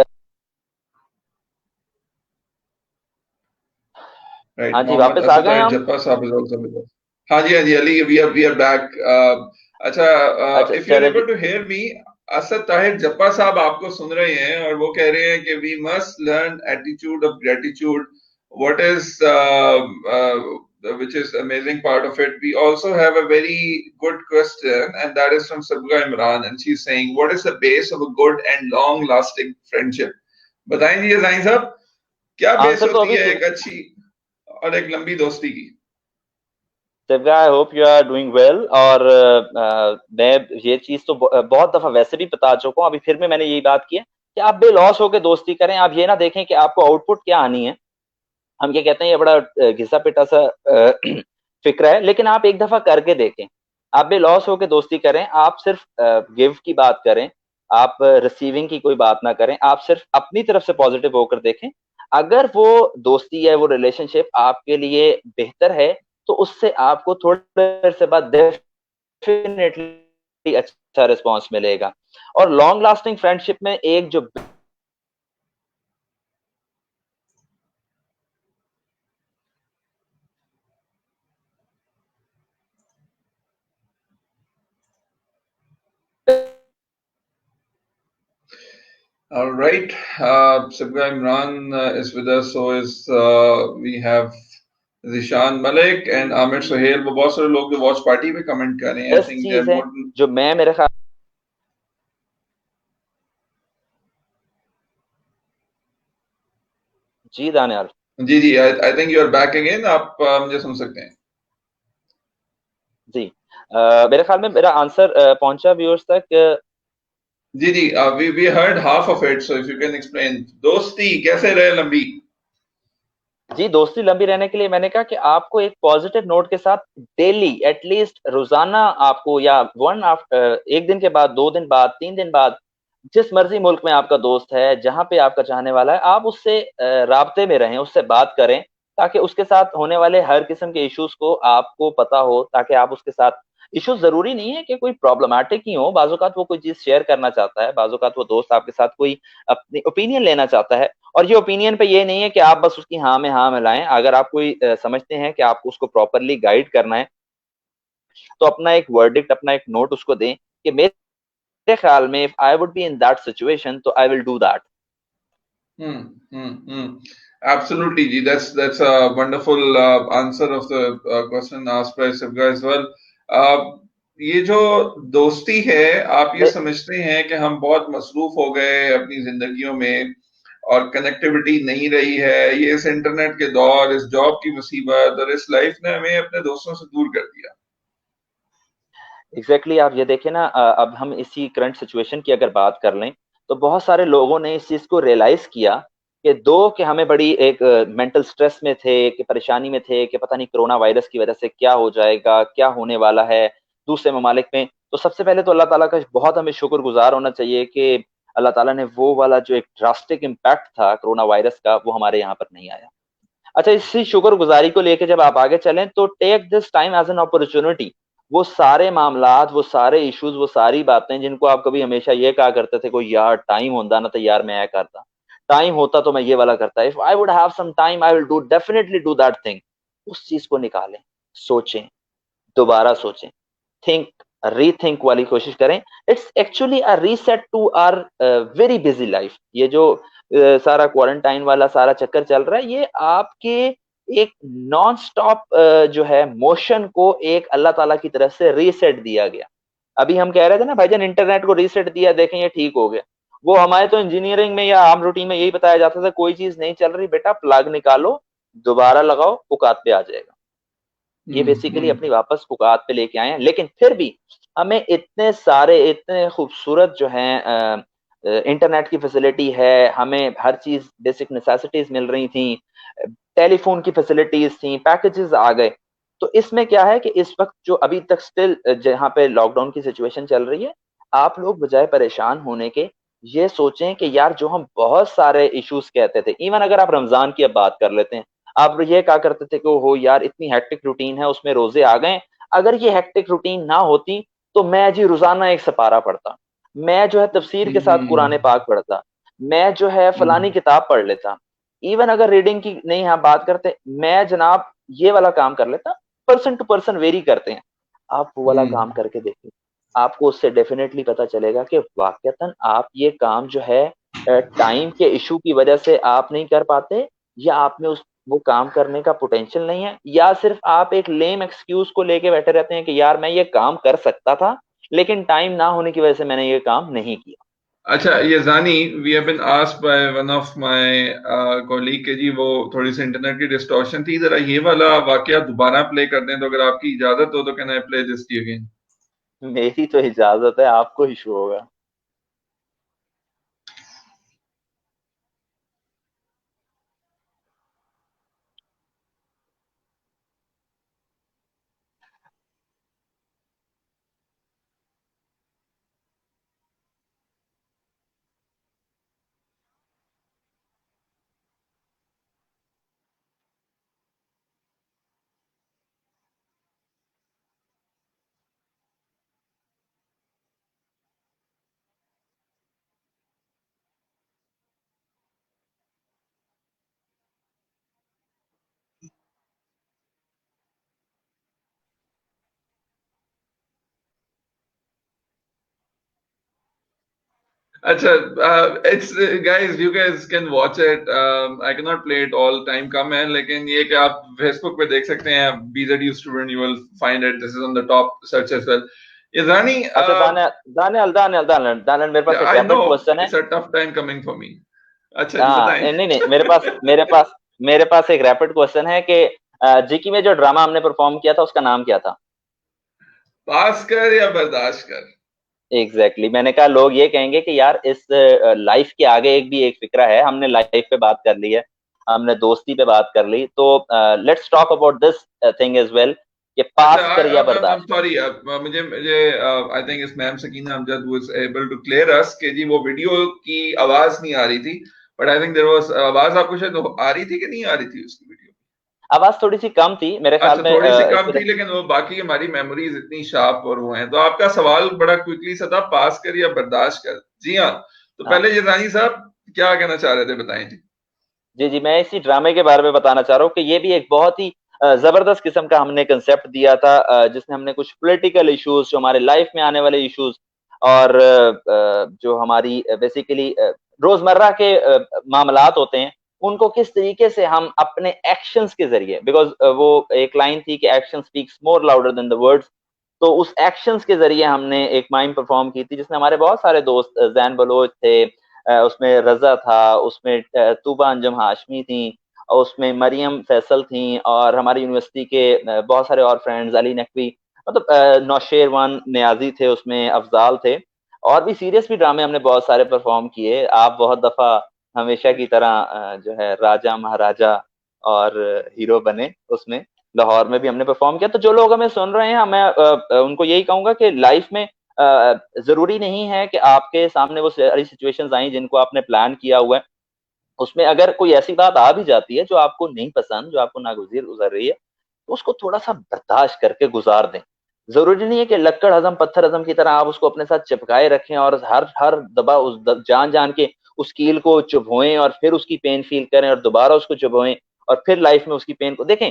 Right. हाँ जी, Mohammad वापस आ Asad गए Tahir हम। Jappa Sahab is also with us. हाँ जी, हाँ जी, Ali, we are back. अच्छा, अच्छा if you are चले जी। able to hear me, Asad Tahir जप्पा साहब आपको सुन रहे हैं और वो कह रहे हैं कि we must learn attitude of gratitude. What is which is amazing part of it. We also have a very good question, and that is from Sabga Imran, and she's saying, "What is the base of a good and long-lasting friendship?" बताएं जी जाइन साहब, क्या base answer तो होती अभी है एक अच्छी और एक लंबी दोस्ती की? Divya, I hope you are doing well. और मैं ये चीज तो बहुत दफा वैसे भी बता चुका हूँ, अभी फिर में मैंने यही बात की है कि आप बेलॉस होकर दोस्ती करें। आप ये ना देखें कि आपको आउटपुट क्या आनी है। हम ये कहते हैं ये बड़ा घिसा पिटा सा फिक्र है, लेकिन आप एक दफा करके देखें। आप बेलॉस होकर दोस्ती करें, आप सिर्फ गिव की बात करें, आप रिसीविंग की कोई बात ना करें, आप सिर्फ अपनी तरफ से पॉजिटिव होकर देखें। अगर वो दोस्ती है, वो रिलेशनशिप आपके लिए बेहतर है, तो उससे आपको थोड़ी देर से बाद डेफिनेटली अच्छा रिस्पॉन्स मिलेगा। और लॉन्ग लास्टिंग फ्रेंडशिप में एक जो All right. Sabga Imran is with us. So is we have Zishan Malik and Amir Sohail. वो बहुत सारे लोग जो वॉच पार्टी पे कमेंट कर रहे हैं. I बेस्ट think they're चीज है more. जो मैं मेरे ख्याल। जी दानियाल। जी जी. I think you are back again. आप मुझे सुन सकते हैं. जी मेरे ख्याल में मेरा आंसर पहुंचा व्यूअर्स तक। जी जी. We heard half of it. So if you can explain. दोस्ती कैसे रहे लंबी? जी, दोस्ती लंबी रहने के लिए मैंने कहा कि आपको एक पॉजिटिव नोट के साथ डेली एटलीस्ट रोजाना आपको, या एक दिन के बाद, 2 दिन बाद, 3 दिन बाद, जिस मर्जी मुल्क में आपका दोस्त है, जहां पे आपका चाहने वाला है, आप उससे राब्ते में रहें, उससे बात करें, ताकि उसके साथ होने वाले हर किस्म के इश्यूज को आपको पता हो, ताकि आप उसके साथ, इश्यूज जरूरी नहीं है कि कोई प्रॉब्लमैटिक ही हो, बाज़-औक़ात वो कोई चीज शेयर करना चाहता है, बाज़-औक़ात वो दोस्त आपके साथ कोई अपनी ओपिनियन लेना चाहता है। और ये ओपिनियन पे ये नहीं है कि आप बस उसकी हाँ में हाँ मिलाएं। अगर आप कोई समझते हैं कि आपको उसको प्रॉपरली गाइड करना है, तो अपना एक वर्डिक्ट, अपना एक नोट उसको दें कि मेरे ख्याल में if I would be in that situation तो I will do that. Hmm, hmm, hmm. Absolutely, Ji. That's a wonderful answer of the question asked by Sibga as well. ये जो दोस्ती है, आप ये समझते हैं कि हम बहुत मसरूफ हो गए अपनी जिंदगियों में और कनेक्टिविटी नहीं रही है, ये इस इंटरनेट के दौर, इस जॉब की मुसीबत और इस लाइफ ने हमें अपने दोस्तों से दूर कर दिया? एग्जैक्टली आप ये देखें ना, अब हम इसी करंट सिचुएशन की अगर बात कर लें, तो बहुत सारे लोगों ने इस चीज को रियलाइज किया कि हमें बड़ी एक मेंटल स्ट्रेस में थे, कि परेशानी में थे, कि पता नहीं कोरोना वायरस की वजह से क्या हो जाएगा, क्या होने वाला है दूसरे ममालिक में। तो सबसे पहले तो अल्लाह ताला का बहुत हमें शुक्रगुजार होना चाहिए कि अल्लाह ताला ने वो वाला जो एक ड्रास्टिक इम्पैक्ट था कोरोना वायरस का, वो हमारे यहाँ पर नहीं आया। अच्छा, इसी शुक्रगुजारी को लेके जब आप आगे चलें, तो take this time as an opportunity. वो सारे मामलात, वो सारे इश्यूज, वो सारी बातें जिनको आप कभी हमेशा ये कहा करते थे, कोई यार टाइम होता ना तो यार मैं ये करता, टाइम होता तो मैं ये वाला करता, if I would have some time I will do, definitely do that thing. उस चीज को निकालें, सोचें, दोबारा सोचें, थिंक, रीथिंक वाली कोशिश करें। It's actually a reset to our very busy life. ये जो सारा क्वारंटाइन वाला सारा चक्कर चल रहा है, ये आपके एक नॉन स्टॉप जो है मोशन को एक अल्लाह ताला की तरफ से रीसेट दिया गया। अभी हम कह रहे थे ना भाईजान, इंटरनेट को रीसेट दिया, देखें ये ठीक हो गया। वो हमारे तो इंजीनियरिंग में या आम रूटीन में यही बताया जाता था, कोई चीज नहीं चल रही बेटा, प्लग निकालो, दोबारा लगाओ, औकात पे आ जाएगा। ये हम्म, बेसिकली अपनी वापस औकात पे लेके आए हैं। लेकिन फिर भी हमें इतने सारे, इतने खूबसूरत जो हैं इंटरनेट की फैसिलिटी है, हमें हर चीज बेसिक नेसेसिटीज मिल रही थी, टेलीफोन की फैसिलिटीज थी, पैकेजेस आ गए। तो इसमें क्या है कि इस वक्त जो अभी तक स्टिल जहां पे लॉकडाउन की सिचुएशन चल रही है, आप लोग बजाय परेशान होने के ये सोचें कि यार जो हम बहुत सारे इश्यूज कहते थे, इवन अगर आप रमजान की अब बात कर लेते हैं, आप ये कहा करते थे कि हो यार इतनी हेक्टिक रूटीन है, उसमें रोजे आ गए। अगर ये हेक्टिक रूटीन ना होती तो मैं जी रोजाना एक सपारा पढ़ता, मैं जो है तफसीर के साथ कुरान हम्म, पाक पढ़ता, मैं जो है फलानी हम्म, किताब पढ़ लेता। इवन अगर रीडिंग की नहीं हम बात करते, मैं जनाब ये वाला काम कर लेता, पर्सन टू पर्सन वेरी करते हैं, आप वो वाला काम करके देखिए, आपको उससे डेफिनेटली पता चलेगा कि वाकयातन आप ये काम जो है टाइम के इशू की वजह से आप नहीं कर पाते, या आप में उस वो काम करने का पोटेंशियल नहीं है, या सिर्फ आप एक लेम एक्सक्यूज को लेके बैठे रहते हैं कि यार मैं ये काम कर सकता था लेकिन टाइम ना होने की वजह से मैंने ये काम नहीं किया। अच्छा ये जानी, we have been asked by one of my colleague के जी वो थोड़ी सी इंटरनेट की डिस्टॉर्शन थी, जरा ये वाला वाकया दोबारा प्ले कर दें तो, अगर आपकी इजाजत हो तो can I play this again? मेरी तो इजाजत है, आपको इशू होगा। अच्छा, it's guys, you guys can watch it. I cannot play it all time कम है, लेकिन ये कि आप Facebook पे देख सकते हैं, BZU student, you will find it. This is on the top search as well. ये रानी, अच्छा दानियल दानियल दानियल दानियल दानियल मेरे पास एक I रैपिड know क्वेश्चन है। it's a tough time coming for me. अच्छा जी हाँ बताएं। नहीं नहीं, मेरे पास एक रैपिड क्वेश्चन है कि जीकी में जो ड्रामा हमने परफॉर्म किया था उसका नाम क्या था? पास कर या बर्दाश्त कर? एग्जैक्टली मैंने कहा लोग ये कहेंगे कि यार इस लाइफ के आगे एक भी एक फिक्रा है, हमने लाइफ पे बात कर ली है, हमने दोस्ती पे बात कर ली, तो let's talk about this thing as well कि पास कर या अच्छा, बर्दाश्त सॉरी, मुझे मुझे आई थिंक इस ma'am Sakina Amjad was able to clear us कि जी वो वीडियो की आवाज नहीं आ रही थी, but I think there was आवाज आपको शायद आ रही थी कि नहीं आ रही थी उसकी वीडियो? आवाज थोड़ी सी कम थी मेरे ख्याल अच्छा, में थोड़ी सी इस कम वजह थी, लेकिन वो बाकी हमारी मेमोरीज इतनी शार्प और वो हैं। तो आपका सवाल बड़ा क्विकली सा था, पास कर या बर्दाश्त कर? जी हाँ, तो हाँ पहले ये रानी साहब क्या कहना चाह रहे थे, बताएं जी। जी जी, मैं इसी ड्रामे के बारे में बताना चाह रहा हूँ कि ये भी एक बहुत ही जबरदस्त किस्म का हमने कंसेप्ट दिया था, जिसमें हमने कुछ पॉलिटिकल इश्यूज, जो हमारे लाइफ में आने वाले इश्यूज, और जो हमारी बेसिकली रोजमर्रा के मामलात होते हैं, उनको किस तरीके से हम अपने एक्शंस के जरिए, बिकॉज वो एक लाइन थी कि action speaks more louder than the words, तो उस एक्शंस के जरिए हमने एक माइम परफॉर्म की थी जिसमें हमारे बहुत सारे दोस्त, जैन बलोच थे, उसमें रजा था, उसमें तूबा अंजम हाशमी थी, और उसमें मरियम फैसल थी, और हमारी यूनिवर्सिटी के बहुत सारे और फ्रेंड्स, अली नकवी, मतलब नौशेरवान नियाजी थे उसमें, अफजाल थे, और भी सीरियस भी ड्रामे हमने बहुत सारे परफॉर्म किए। आप बहुत दफा हमेशा की तरह जो है राजा महाराजा और हीरो बने उसमें, लाहौर में भी हमने परफॉर्म किया। तो जो लोग हमें सुन रहे हैं, मैं उनको यही कहूंगा कि लाइफ में जरूरी नहीं है कि आपके सामने वो सारी सिचुएशंस आई जिनको आपने प्लान किया हुआ है, उसमें अगर कोई ऐसी बात आ भी जाती है जो आपको नहीं पसंद, जो आपको नागुज़ीर गुजर रही है, तो उसको थोड़ा सा बर्दाश्त करके गुजार दें। जरूरी नहीं है कि लक्कड़ हजम पत्थर हजम की तरह आप उसको अपने साथ चिपकाए रखें और हर हर दबा जान जान के उस कील को चुभोएं और फिर उसकी पेन फील करें और दोबारा उसको चुभोएं और फिर लाइफ में उसकी पेन को देखें।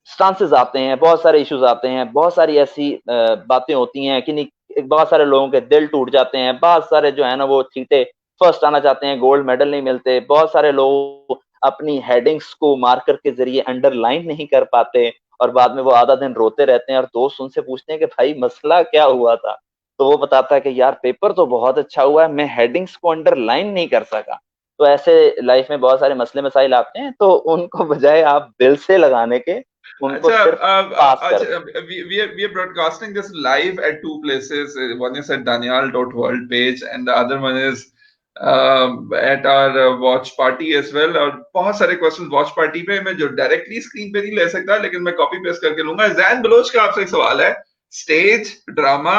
स्टांसेस आते हैं, बहुत सारे इश्यूज आते हैं, बहुत सारी ऐसी बातें होती हैं कि नहीं, बहुत सारे लोगों के दिल टूट जाते हैं, बहुत सारे जो है ना वो चीते फर्स्ट आना चाहते हैं, गोल्ड मेडल नहीं मिलते, बहुत सारे लोग अपनी हेडिंग्स को मार्कर के जरिए अंडरलाइन नहीं कर पाते और बाद में वो आधा दिन रोते रहते हैं और दोस्त उनसे पूछते हैं कि भाई मसला क्या हुआ था, तो वो बताता है कि यार पेपर तो बहुत अच्छा हुआ है, मैं हेडिंग्स को अंडरलाइन नहीं कर सका। तो ऐसे लाइफ में बहुत सारे मसले मसाइल आते हैं, तो उनको बजाय आप दिल से लगाने के उनको अच्छा, सिर्फ पास कर दें। we are broadcasting this live at two places. One is at danial.world page and the other one is at our watch party as well. और बहुत सारे क्वेश्चन वॉच पार्टी पे मैं जो डायरेक्टली स्क्रीन पे नहीं ले सकता, लेकिन मैं कॉपी पेस्ट करके लूंगा। जैन बलोच का आपसे एक सवाल है, स्टेज ड्रामा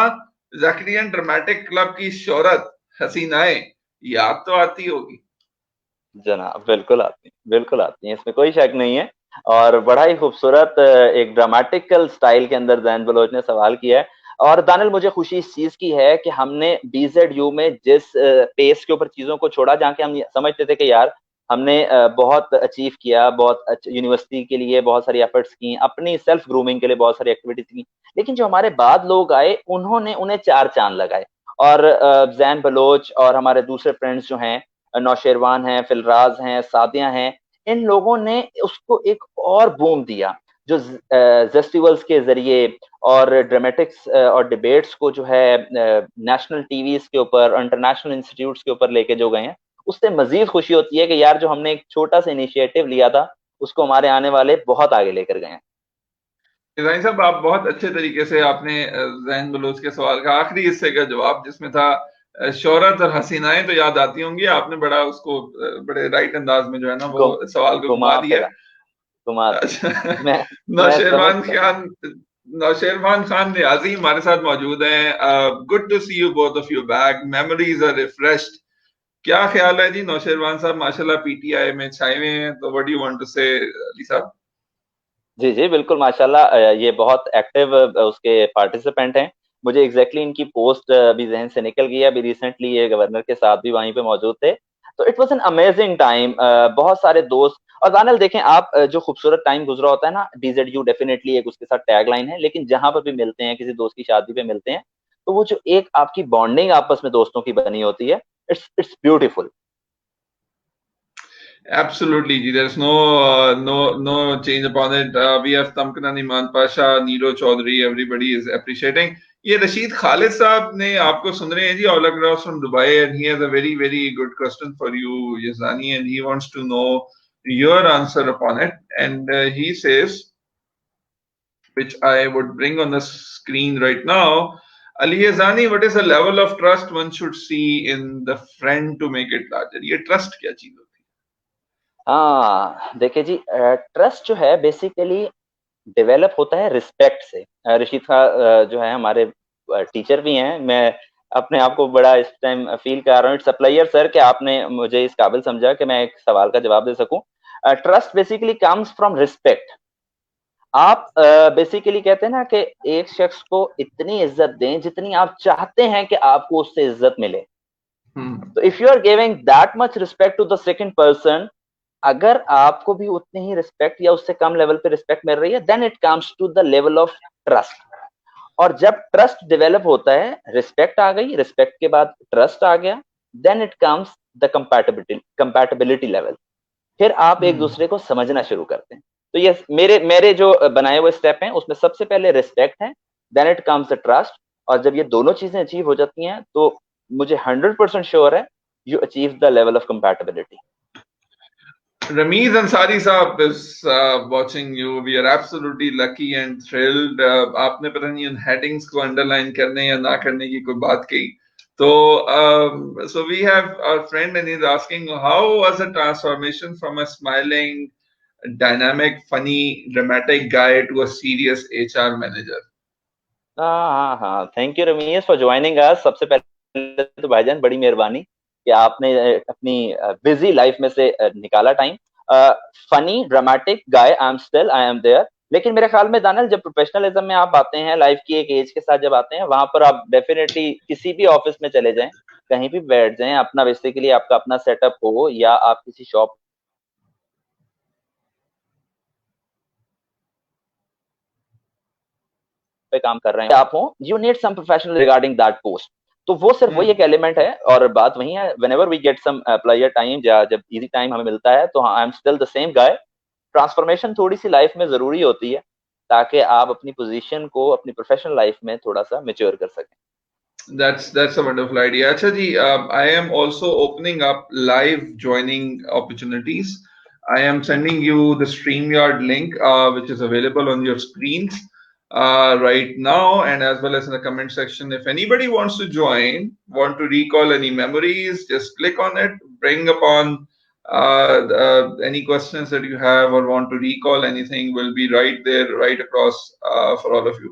जकरियन ड्रामेटिक क्लब की शोहरत हसीनाएं याद तो आती होगी? जनाब बिल्कुल आती हैं, इसमें कोई शक नहीं है, और बड़ा ही खूबसूरत एक ड्रामेटिकल स्टाइल के अंदर जैन बलोच ने सवाल किया है। और दानिल मुझे खुशी इस चीज की है कि हमने बीजेड यू में जिस पेस के ऊपर चीजों को छोड़ा, जहाँ के हम समझते थे कि यार हमने बहुत अचीव किया, बहुत यूनिवर्सिटी के लिए बहुत सारी एफर्ट्स की, अपनी सेल्फ ग्रूमिंग के लिए बहुत सारी एक्टिविटीज की, लेकिन जो हमारे बाद लोग आए उन्हें चार चांद लगाए। और जैन बलोच और हमारे दूसरे फ्रेंड्स जो हैं, नौशेरवान हैं, फिलराज हैं, सादिया हैं, इन लोगों ने उसको एक और बूम दिया, जो फेस्टिवल्स के जरिए और ड्रामेटिक्स और डिबेट्स को जो है नेशनल टीवीज के ऊपर, इंटरनेशनल इंस्टीट्यूट्स के ऊपर लेके जो गए हैं, उससे मजीद खुशी होती है कि यार जो हमने एक छोटा सा इनिशिएटिव लिया था उसको हमारे आने वाले बहुत आगे लेकर गए हैं। इब्राहिम साहब, आप बहुत अच्छे तरीके से आपने जैन बलोच के सवाल का आखिरी हिस्से का जवाब, जिसमें था शोहरत और हसीनाएं तो याद आती होंगी, आपने बड़ा उसको बड़े राइट अंदाज में जो है ना वो सवाल को घुमा दिया। अच्छा, मैं नौशेरवान खान नौशेरवान खान नियाजी हमारे साथ मौजूद हैं। Good to see you both of you back, memories are refreshed. क्या ख्याल है जी नौशेरवान साहब, माशाल्लाह पीटीआई में छाए हुए हैं, तो what do you want to say Ali साहब? जी जी बिल्कुल, माशाल्लाह ये बहुत एक्टिव उसके पार्टिसिपेंट हैं। मुझे एग्जैक्टली इनकी पोस्ट अभी जहन से निकल गई है। अभी रिसेंटली ये गवर्नर के साथ भी वहीं पे मौजूद थे, तो it was an amazing time. बहुत सारे दोस्त, और दानियल देखें आप, जो खूबसूरत टाइम गुजरा होता है ना, DZU डेफिनेटली एक उसके साथ टैगलाइन है, लेकिन जहां पर भी मिलते हैं, किसी दोस्त की शादी पे मिलते हैं, तो वो जो एक आपकी बॉन्डिंग आपस में दोस्तों की बनी होती है, इट्स ब्यूटीफुल। Absolutely, जी. There's no change upon it. We have Tamkana Iman Pasha, Niro Chaudhary. Everybody is appreciating. ये रशीद खालिद साहब ने आपको सुन रहे हैं जी, all across from Dubai, and he has a very good question for you, Yazani, and he wants to know your answer upon it. And he says, which I would bring on the screen right now. Ali Yazani, what is the level of trust one should see in the friend to make it larger? ये trust क्या चीज होती हाँ देखिए जी, trust जो है basically develop होता है रिस्पेक्ट से। ऋषित जो है हमारे टीचर भी हैं। मैं अपने आप को बड़ा इस टाइम फील कर रहा हूँ, इट्स अ प्लेयर सर, कि आपने मुझे इस काबिल समझा कि मैं एक सवाल का जवाब दे सकूं। Trust basically comes from respect. आप बेसिकली कहते हैं ना कि एक शख्स को इतनी इज्जत दें जितनी आप चाहते हैं कि आपको उससे इज्जत मिले। तो if you are giving that much respect to the second person, अगर आपको भी उतनी ही रिस्पेक्ट या उससे कम लेवल पे रिस्पेक्ट मिल रही है, then it comes to the level of trust. और जब ट्रस्ट डेवलप होता है, रिस्पेक्ट आ गई, रिस्पेक्ट के बाद ट्रस्ट आ गया, then it comes the compatibility level. फिर आप एक दूसरे को समझना शुरू करते हैं। तो ये मेरे जो बनाए हुए स्टेप हैं उसमें सबसे पहले रिस्पेक्ट है, then it comes the trust. और जब ये दोनों चीजें अचीव हो जाती हैं तो मुझे 100% श्योर है you achieve the level of compatibility. Rameez Ansari साहब is watching you. We are absolutely lucky and thrilled. आपने पता नहीं उन headings को underline करने या ना करने की कोई बात कही। तो so we have our friend and he's asking how was the transformation from a smiling, dynamic, funny, dramatic guy to a serious HR manager? हाँ, thank you Ramiz for joining us. सबसे पहले तो भाईजान बड़ी मेहरबानी कि आपने अपनी बिजी लाइफ में से निकाला time. Funny dramatic guy, I am there. लेकिन मेरे ख्याल में दानियल, जब प्रोफेशनलिज्म में आप आते हैं, लाइफ की एक एज के साथ जब आते हैं, वहां पर आप डेफिनेटली किसी भी ऑफिस में चले जाएं, कहीं भी बैठ जाएं, अपना बेसिकली आपका अपना सेटअप हो या आप किसी शॉप पे काम कर रहे हैं, आप हो, you need some professional regarding that post. तो वो सिर्फ वही एक एलिमेंट है। और बात वही है, whenever we get some player time, जब इजी टाइम हमें मिलता है, तो I am still the same guy. Transformation थोड़ी सी लाइफ में जरूरी होती है ताकि आप अपनी पोजीशन को अपनी प्रोफेशनल लाइफ में थोड़ा सा मैच्योर कर सकें। That's a wonderful idea. Acha ji, I am also opening up live joining opportunities. I am sending you the StreamYard link, which is available on your screens right now, and as well as in the comment section. If anybody wants to join, want to recall any memories, just click on it, bring upon any questions that you have or want to recall anything will be right there, right across for all of you.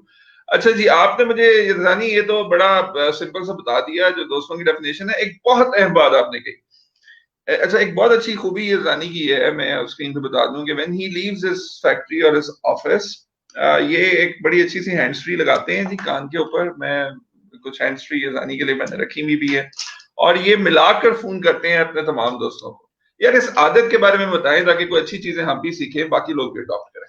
अच्छा जी, आपने मुझे यज़ानी ये तो बड़ा simple सा बता दिया जो दोस्तों की डेफिनेशन है। एक बहुत अहम बात आपने कही। अच्छा, एक बहुत अच्छी खूबी यज़ानी की है, मैं स्क्रीन पे बता दूं कि when he leaves his factory और हिज ऑफिस, ये एक बड़ी अच्छी सी हैंड्स फ्री लगाते हैं जी कान के ऊपर। मैं कुछ हैंड्स फ्री यज़ानी के लिए मैंने रखी हुई भी है, और ये मिलाकर फोन करते हैं अपने तमाम दोस्तों को। यार इस आदत के बारे में बताएं ताकि कोई अच्छी चीजें हम भी सीखें, बाकी लोग भी अडॉप्ट करें।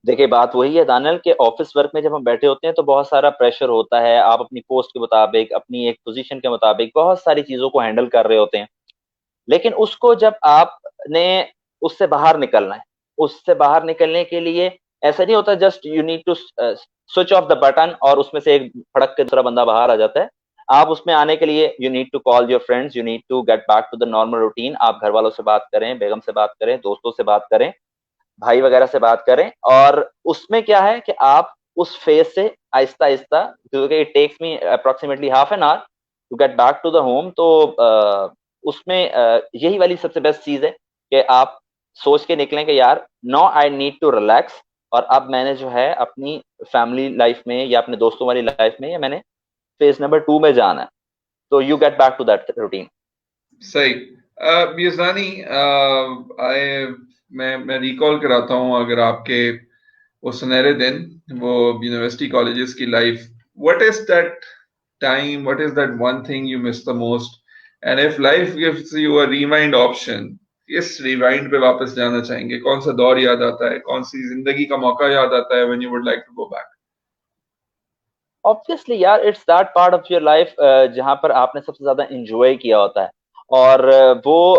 देखिए बात वही है दानियल के ऑफिस वर्क में जब हम बैठे होते हैं तो बहुत सारा प्रेशर होता है, आप अपनी पोस्ट के मुताबिक, अपनी एक पोजीशन के मुताबिक बहुत सारी चीजों को हैंडल कर रहे होते हैं। लेकिन उसको जब आपने उससे बाहर निकलना है, उससे बाहर निकलने के लिए ऐसा नहीं होता just you need to switch off the button और उसमें से एक फड़क के दूसरा बंदा बाहर आ जाता है। आप उसमें आने के लिए you need to call your friends, you need to get back to the normal routine. आप घर वालों से बात करें, बेगम से बात करें, दोस्तों से बात करें, भाई वगैरह से बात करें। और उसमें क्या है कि आप उस फेज से आहिस्ता आहिस्ता, क्योंकि it takes me approximately half an hour to get back to the home, तो उसमें यही वाली सबसे बेस्ट चीज है कि आप सोच के निकलें कि यार no I need to relax, और अब मैंने जो है अपनी फैमिली लाइफ में या अपने दोस्तों वाली लाइफ में, या मैंने फेज नंबर 2 में जाना है। तो you get back to that routine. सही। मिर्जानी, आए मैं रिकॉल कराता हूँ अगर आपके वो सुनहरे दिन, वो यूनिवर्सिटी कॉलेजेस की life, what is that time, what is that one thing you miss the most, and if life gives you a rewind option, किस रिवाइंड पे वापस जाना चाहेंगे? कौन सा दौर याद आता है, कौन सी जिंदगी का मौका याद आता है when you would like to go back? Obviously यार, it's that part of your life जहां पर आपने सबसे ज्यादा एंजॉय किया होता है। और वो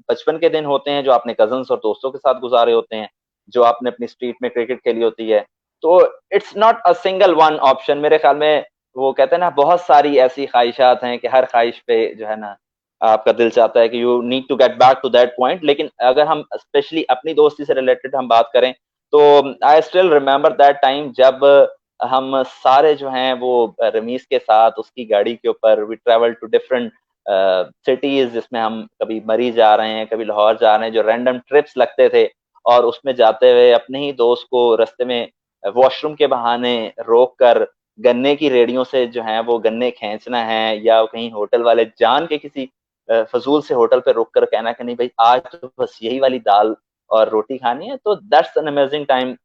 बचपन के दिन होते हैं जो आपने कजन्स और दोस्तों के साथ गुजारे होते हैं, जो आपने अपनी स्ट्रीट में क्रिकेट खेली होती है। तो it's not a single one option मेरे ख्याल में। वो कहते हैं ना, बहुत सारी ऐसी ख्वाहिशात हैं कि हर ख्वाहिश पे जो है ना आपका दिल चाहता है कि you need to get back to that point. लेकिन अगर हम स्पेशली अपनी दोस्ती से रिलेटेड हम बात करें, तो I still remember that time जब हम सारे जो हैं वो रमीज के साथ उसकी गाड़ी के ऊपर we travel to different cities, जिसमें हम कभी मरी जा रहे हैं, कभी लाहौर जा रहे हैं, जो रैंडम ट्रिप्स लगते थे। और उसमें जाते हुए अपने ही दोस्त को रास्ते में वॉशरूम के बहाने रोक कर गन्ने की रेडियों से जो है वो गन्ने खींचना है, या कहीं होटल वाले जान के किसी फजूल से होटल पे रुक कर कहना कि नहीं भाई आज तो बस यही वाली दाल और रोटी खानी है। तो that's an amazing time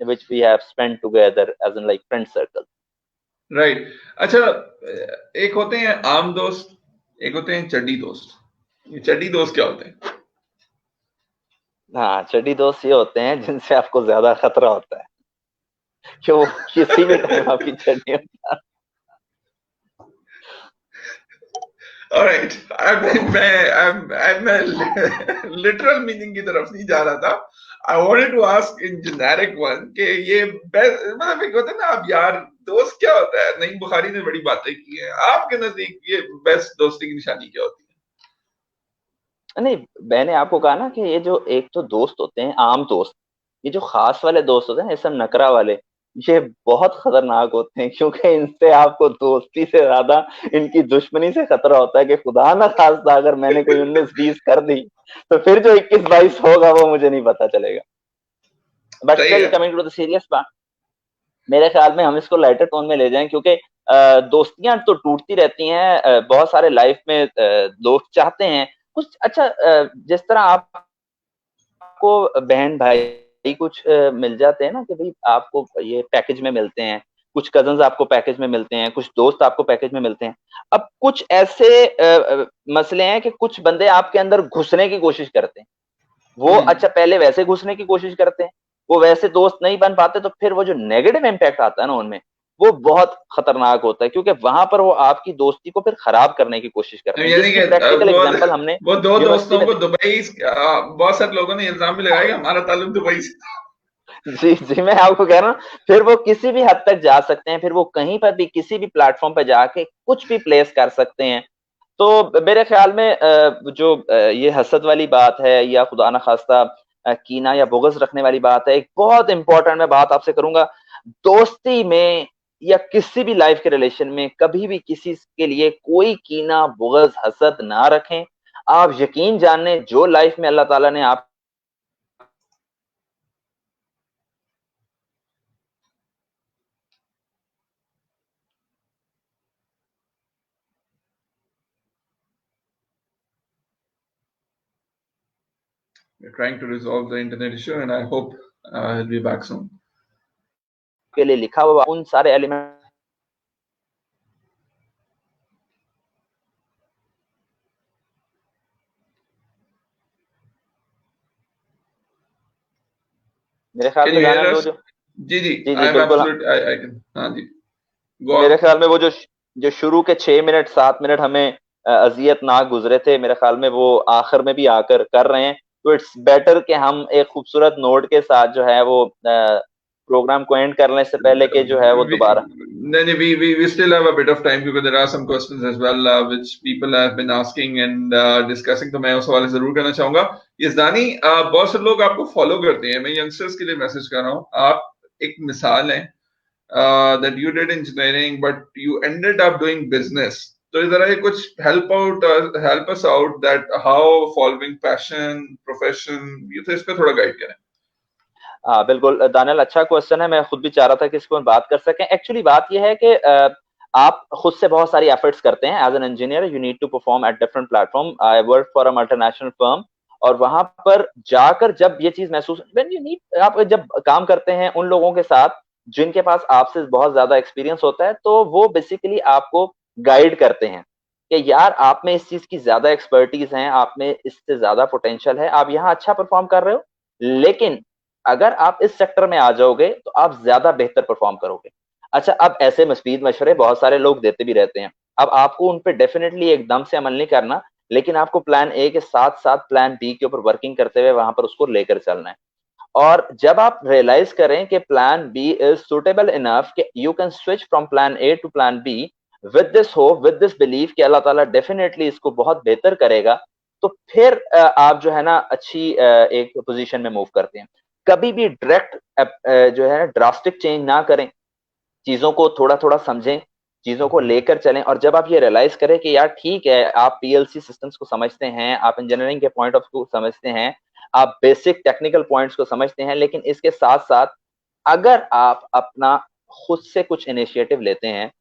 which we have spent together as in like friend circle. Right. अच्छा, एक होते हैं आम दोस्त, एक होते हैं चड्डी दोस्त। ये चड्डी दोस्त क्या होते हैं? हाँ, चड्डी दोस्त ये होते हैं जिनसे आपको ज्यादा खतरा होता है कि वो किसी भी टाइम आपकी चड्डी में। ऑलराइट, मैं लिटरल मीनिंग की तरफ नहीं जा रहा था। I wanted to ask in generic one कि ये मतलब एक होता है ना, आप यार दोस्त क्या होता है? नईम बुखारी ने बड़ी बातें की हैं, आपके नजदीक ये बेस्ट दोस्ती की निशानी क्या होती नहीं, मैंने आपको कहा ना कि ये जो एक तो दोस्त होते हैं आम दोस्त, ये जो खास वाले दोस्त होते हैं ये सब नकरा वाले, ये बहुत खतरनाक होते हैं, क्योंकि इनसे आपको दोस्ती से ज्यादा इनकी दुश्मनी से खतरा होता है कि खुदा ना खास्ता अगर मैंने कोई 19-20 कर दी तो फिर जो 21-22 होगा वो मुझे नहीं पता चलेगा। है? बट सही स्टिल है। कमिंग टू द सीरियस बात, मेरे ख्याल में हम इसको लाइटर टोन में ले जाएं, क्योंकि दोस्तियां तो टूटती रहती हैं। बहुत सारे लाइफ में दोस्त चाहते हैं कुछ अच्छा, जिस तरह आपको बहन भाई कुछ मिल जाते हैं ना कि भाई आपको ये पैकेज में मिलते हैं, कुछ कजन्स आपको पैकेज में मिलते हैं, कुछ दोस्त आपको पैकेज में मिलते हैं। अब कुछ ऐसे मसले हैं कि कुछ बंदे आपके अंदर घुसने की कोशिश करते हैं। वो अच्छा पहले वैसे घुसने की कोशिश करते हैं, वो वैसे दोस्त नहीं बन पाते, तो फिर वो जो नेगेटिव इम्पैक्ट आता है ना उनमें, वो बहुत खतरनाक होता है, क्योंकि वहां पर वो आपकी दोस्ती को फिर खराब करने की कोशिश करते हैं, यानी कि जिसकी प्रैक्टिकल एग्जांपल हमने वो दो यूनिवर्सिटी दोस्तों में। को दुबई, बहुत सारे लोगों ने इल्जाम भी लगाया कि हमारा ताल्लुक दुबई से। जी जी, मैं आपको कह रहा हूँ, फिर वो किसी भी हद तक जा सकते हैं, फिर वो कहीं पर भी किसी भी प्लेटफॉर्म पर जाके कुछ भी प्लेस कर सकते हैं। तो मेरे ख्याल में जो ये हसद वाली बात है या खुदा न खास्ता कीना या बुग़्ज़ रखने वाली बात है, एक बहुत इंपॉर्टेंट मैं बात आपसे करूंगा, दोस्ती में या किसी भी लाइफ के रिलेशन में कभी भी किसी के लिए कोई कीना बुग़्ज़ हसद ना रखें। आप यकीन जाने जो लाइफ में अल्लाह ताला ने आप We're trying to resolve the internet issue and I hope he'll be back soon. के लिए लिखा हुआ उन सारे एलिमेंट मेरे ख्याल Can में you hear दानियाल वो us? जो, जी जी, जी I जी am बिल्कुल, absolute. I can. हाँ जी, go मेरे on. ख्याल में वो जो जो शुरू के 6 मिनट 7 मिनट हमें अजियतनाक गुजरे थे, मेरे ख्याल में वो आखिर में भी आकर कर रहे हैं। तो इट्स बेटर कि हम एक खूबसूरत नोट के साथ जो है वो प्रोग्राम को एंड करने से पहले कि जो है वो दोबारा। We still have a bit of time because there are some questions as well which people have been asking and discussing. तो मैं उस हवाले से जरूर करना चाहूंगा। यज़दानी, बहुत से लोग आपको फॉलो करते हैं, मैं यंगस्टर्स के लिए मैसेज कर रहा हूँ। आप एक मिसाल हैं that you did engineering but you ended up doing business. तो जरा ये कुछ help us out that how following passion, profession, ये तो इस पे थोड़ा गाइड करें। हाँ बिल्कुल दानियल, अच्छा क्वेश्चन है। मैं खुद भी चाह रहा था कि इसको हम बात कर सकें। एक्चुअली बात यह है कि आप खुद से बहुत सारी एफर्ट्स करते हैं as an engineer, you need to perform at different platform. I work for a multinational firm, और वहां पर जाकर जब ये चीज महसूस, व्हेन यू नीड, आप जब काम करते हैं उन लोगों के साथ जिनके पास आपसे बहुत ज्यादा एक्सपीरियंस होता है, तो वो बेसिकली आपको गाइड करते हैं कि यार आप में इस चीज की ज्यादा एक्सपर्टीज है, आप में इससे ज्यादा पोटेंशियल है, आप यहाँ अच्छा परफॉर्म कर रहे हो, लेकिन अगर आप इस सेक्टर में आ जाओगे तो आप ज्यादा बेहतर परफॉर्म करोगे। अच्छा, अब ऐसे मफीद मशवरे बहुत सारे लोग देते भी रहते हैं। अब आपको उन पे डेफिनेटली एकदम से अमल नहीं करना, लेकिन आपको प्लान ए के साथ साथ प्लान बी के ऊपर वर्किंग करते हुए वहां पर उसको लेकर चलना है। और जब आप रियलाइज करें कि plan B is suitable enough कि you can switch from plan A to plan B, with this hope, with this belief कि अल्लाह ताला डेफिनेटली इसको बहुत बेहतर करेगा, तो फिर आप जो है ना अच्छी एक पोजीशन में मूव करते हैं। कभी भी डायरेक्ट जो है ड्रास्टिक चेंज ना करें, चीजों को थोड़ा थोड़ा समझें, चीजों को लेकर चलें। और जब आप ये रियलाइज करें कि यार ठीक है, आप पीएलसी सिस्टम्स को समझते हैं, आप इंजीनियरिंग के पॉइंट ऑफ व्यू समझते हैं, आप बेसिक टेक्निकल पॉइंट्स को समझते हैं, लेकिन इसके साथ साथ अगर आप अपना खुद से कुछ इनिशिएटिव लेते हैं,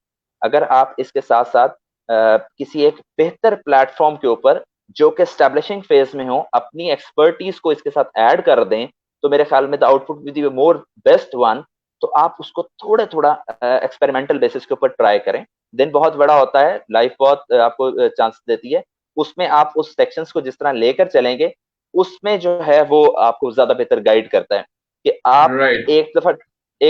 अगर आप इसके साथ साथ किसी एक बेहतर प्लेटफॉर्म के ऊपर जो कि स्टैब्लिशिंग फेज में हो, अपनी एक्सपर्टीज को इसके साथ ऐड कर दें, तो मेरे ख्याल में the output will be more best one. तो आप उसको थोड़ा थोड़ा एक्सपेरिमेंटल बेसिस के ऊपर ट्राई करें। दिन बहुत बड़ा होता है, लाइफ बहुत आपको चांस देती है, उसमें आप उस सेक्शंस को जिस तरह लेकर चलेंगे, उसमें जो है वो आपको ज्यादा बेहतर गाइड करता है कि आप राइट। एक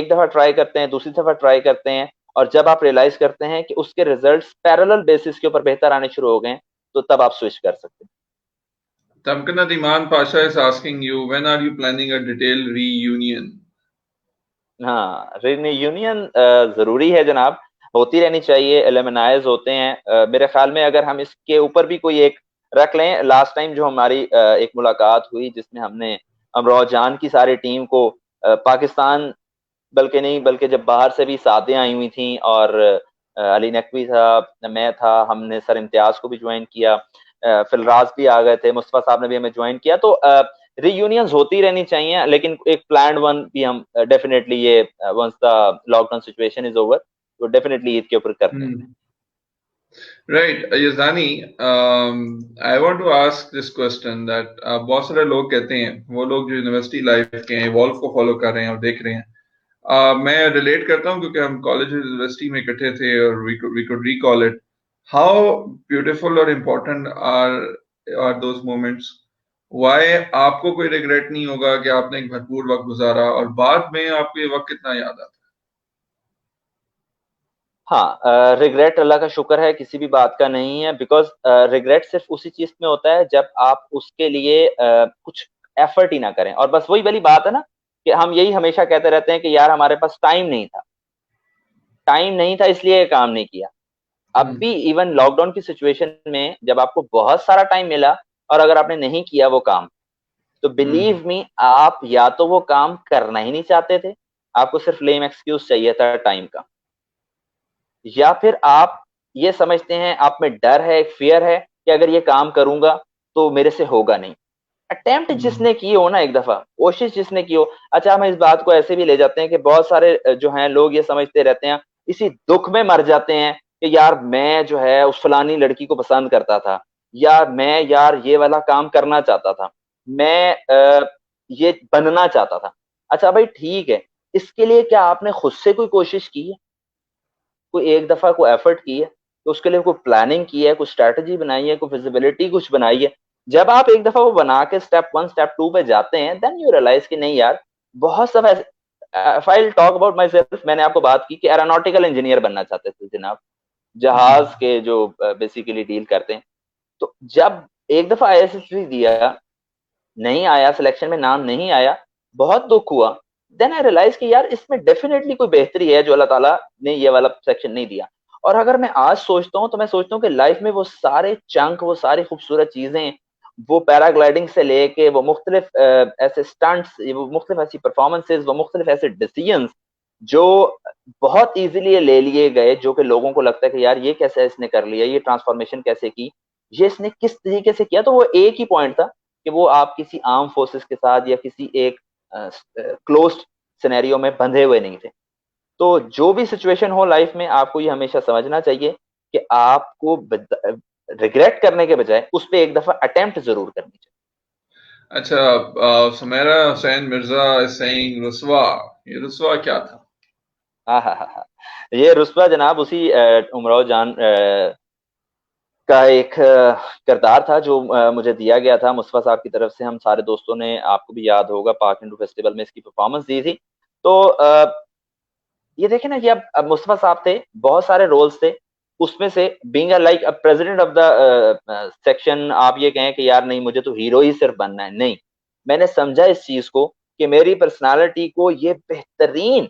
दफा ट्राई करते हैं, दूसरी दफा ट्राई करते हैं, और जब आप रियलाइज करते हैं कि उसके रिजल्ट्स पैरेलल बेसिस के ऊपर बेहतर आने शुरू हो गए, तो तब आप स्विच कर सकते हैं। Tamkana Iman Pasha is asking you, when are you planning a detailed reunion? हाँ, यूनियन जरूरी है जनाब, होती रहनी चाहिए। एलुमनाइज होते हैं, मेरे ख्याल में अगर हम इसके ऊपर भी कोई एक रख लें। लास्ट टाइम जो हमारी एक मुलाकात हुई जिसमें हमने अमरोह जान की सारी टीम को पाकिस्तान बल्कि नहीं, बल्कि जब बाहर से भी सादें आई हुई थी, और अली नकवी था, मैं था, हमने सर इम्तियाज को भी ज्वाइन किया, फिलराज भी आ गए थे, मुस्तफा साहब ने भी हमें ज्वाइन किया। तो रीयूनियंस होती रहनी चाहिए, लेकिन एक प्लान्ड वन भी हम डेफिनेटली ये once the lockdown situation is over, तो डेफिनेटली ईद के ऊपर करते हैं। Right, Yazani, I want to ask this question that बहुत सारे लोग कहते हैं, वो लोग जो यूनिवर्सिटी लाइफ के हैं, इवॉल्व को फॉलो कर रहे हैं और देख रहे हैं, मैं रिलेट करता हूँ क्योंकि हम कॉलेज यूनिवर्सिटी में इकट्ठे थे और we could recall it. How beautiful और important are those moments? Why आपको कोई रिग्रेट नहीं होगा कि आपने एक भरपूर वक्त गुजारा और बाद में आपको ये वक्त कितना याद आता है? हाँ, रिग्रेट अल्लाह का शुक्र है किसी भी बात का नहीं है, बिकॉज रिग्रेट सिर्फ उसी चीज में होता है जब आप उसके लिए कुछ एफर्ट ही ना करें। और बस वही वाली बात है ना कि हम यही हमेशा कहते रहते हैं कि यार हमारे पास टाइम नहीं था, टाइम नहीं था इसलिए ये काम नहीं किया। अब भी इवन लॉकडाउन की सिचुएशन में जब आपको बहुत सारा टाइम मिला और अगर आपने नहीं किया वो काम, तो बिलीव मी, आप या तो वो काम करना ही नहीं चाहते थे, आपको सिर्फ लेम एक्सक्यूज चाहिए था टाइम का, या फिर आप ये समझते हैं, आप में डर है, एक फियर है कि अगर ये काम करूंगा तो मेरे से होगा नहीं। अटेम्प्ट जिसने की हो ना, एक दफा कोशिश जिसने की हो। अच्छा, हम इस बात को ऐसे भी ले जाते हैं कि बहुत सारे जो हैं लोग ये समझते रहते हैं, इसी दुख में मर जाते हैं कि यार मैं जो है उस फलानी लड़की को पसंद करता था, या मैं यार ये वाला काम करना चाहता था, मैं ये बनना चाहता था। अच्छा भाई ठीक है, इसके लिए क्या आपने खुद से कोई कोशिश की है, कोई एक दफा कोई एफर्ट की है, तो उसके लिए कोई प्लानिंग की है, कोई स्ट्रेटजी बनाई है, कोई फिजिबिलिटी कुछ बनाई है? जब आप एक दफा वो बना के स्टेप 1 स्टेप 2 पे जाते हैं, देन यू रियलाइज कि नहीं यार, बहुत सब ऐसे, if I'll talk about myself, मैंने आपको बात की कि एरोनॉटिकल इंजीनियर बनना चाहते थे जनाब, जहाज के जो बेसिकली डील करते हैं। तो जब एक दफा आईएसएसबी दिया, नहीं आया, सिलेक्शन में नाम नहीं आया, बहुत दुख हुआ। देन आई रियलाइज कि यार इसमें डेफिनेटली कोई बेहतरी है जो अल्लाह ताला ने ये वाला सेक्शन नहीं दिया। और अगर मैं आज सोचता हूँ तो मैं सोचता हूँ कि लाइफ में वो सारे चंक, वो सारी खूबसूरत चीजें, वो पैराग्लाइडिंग से लेके वो मुख्तलिफ ऐसे स्टंट्स, वो मुख्तलिफ ऐसी परफॉर्मेंसेज, वो मुख्तलिफ ऐसे डिसीजंस जो बहुत इजीली ले लिए गए, जो कि लोगों को लगता है कि यार ये कैसे इसने कर लिया, ये ट्रांसफॉर्मेशन कैसे की, ये इसने किस तरीके से किया। तो वो एक ही पॉइंट था कि वो आप किसी आर्म फोर्सेस के साथ या किसी एक क्लोज्ड सिनेरियो में बंधे हुए नहीं थे। तो जो भी सिचुएशन हो लाइफ में, आपको ये हमेशा समझना चाहिए कि आपको रिग्रेट करने के बजाय उस पर एक दफा अटेम्प्ट जरूर करनी चाहिए। अच्छा, सुमेरा हुसैन मिर्जा इज सेइंग रुस्वा, ये रुस्वा क्या था? हाँ, ये रुस्वा जनाब उसी उमराव जान का एक किरदार था जो मुझे दिया गया था मुस्तफा साहब की तरफ से। हम सारे दोस्तों ने, आपको भी याद होगा, पाक इंडू फेस्टिवल में इसकी परफॉर्मेंस दी थी। तो ये देखें ना कि अब मुस्तफा साहब थे, बहुत सारे रोल्स थे, उसमें से being like a president of the section, आप ये कहें कि यार नहीं मुझे तो हीरो ही सिर्फ बनना है, नहीं। मैंने समझा इस चीज को कि मेरी पर्सनालिटी को ये बेहतरीन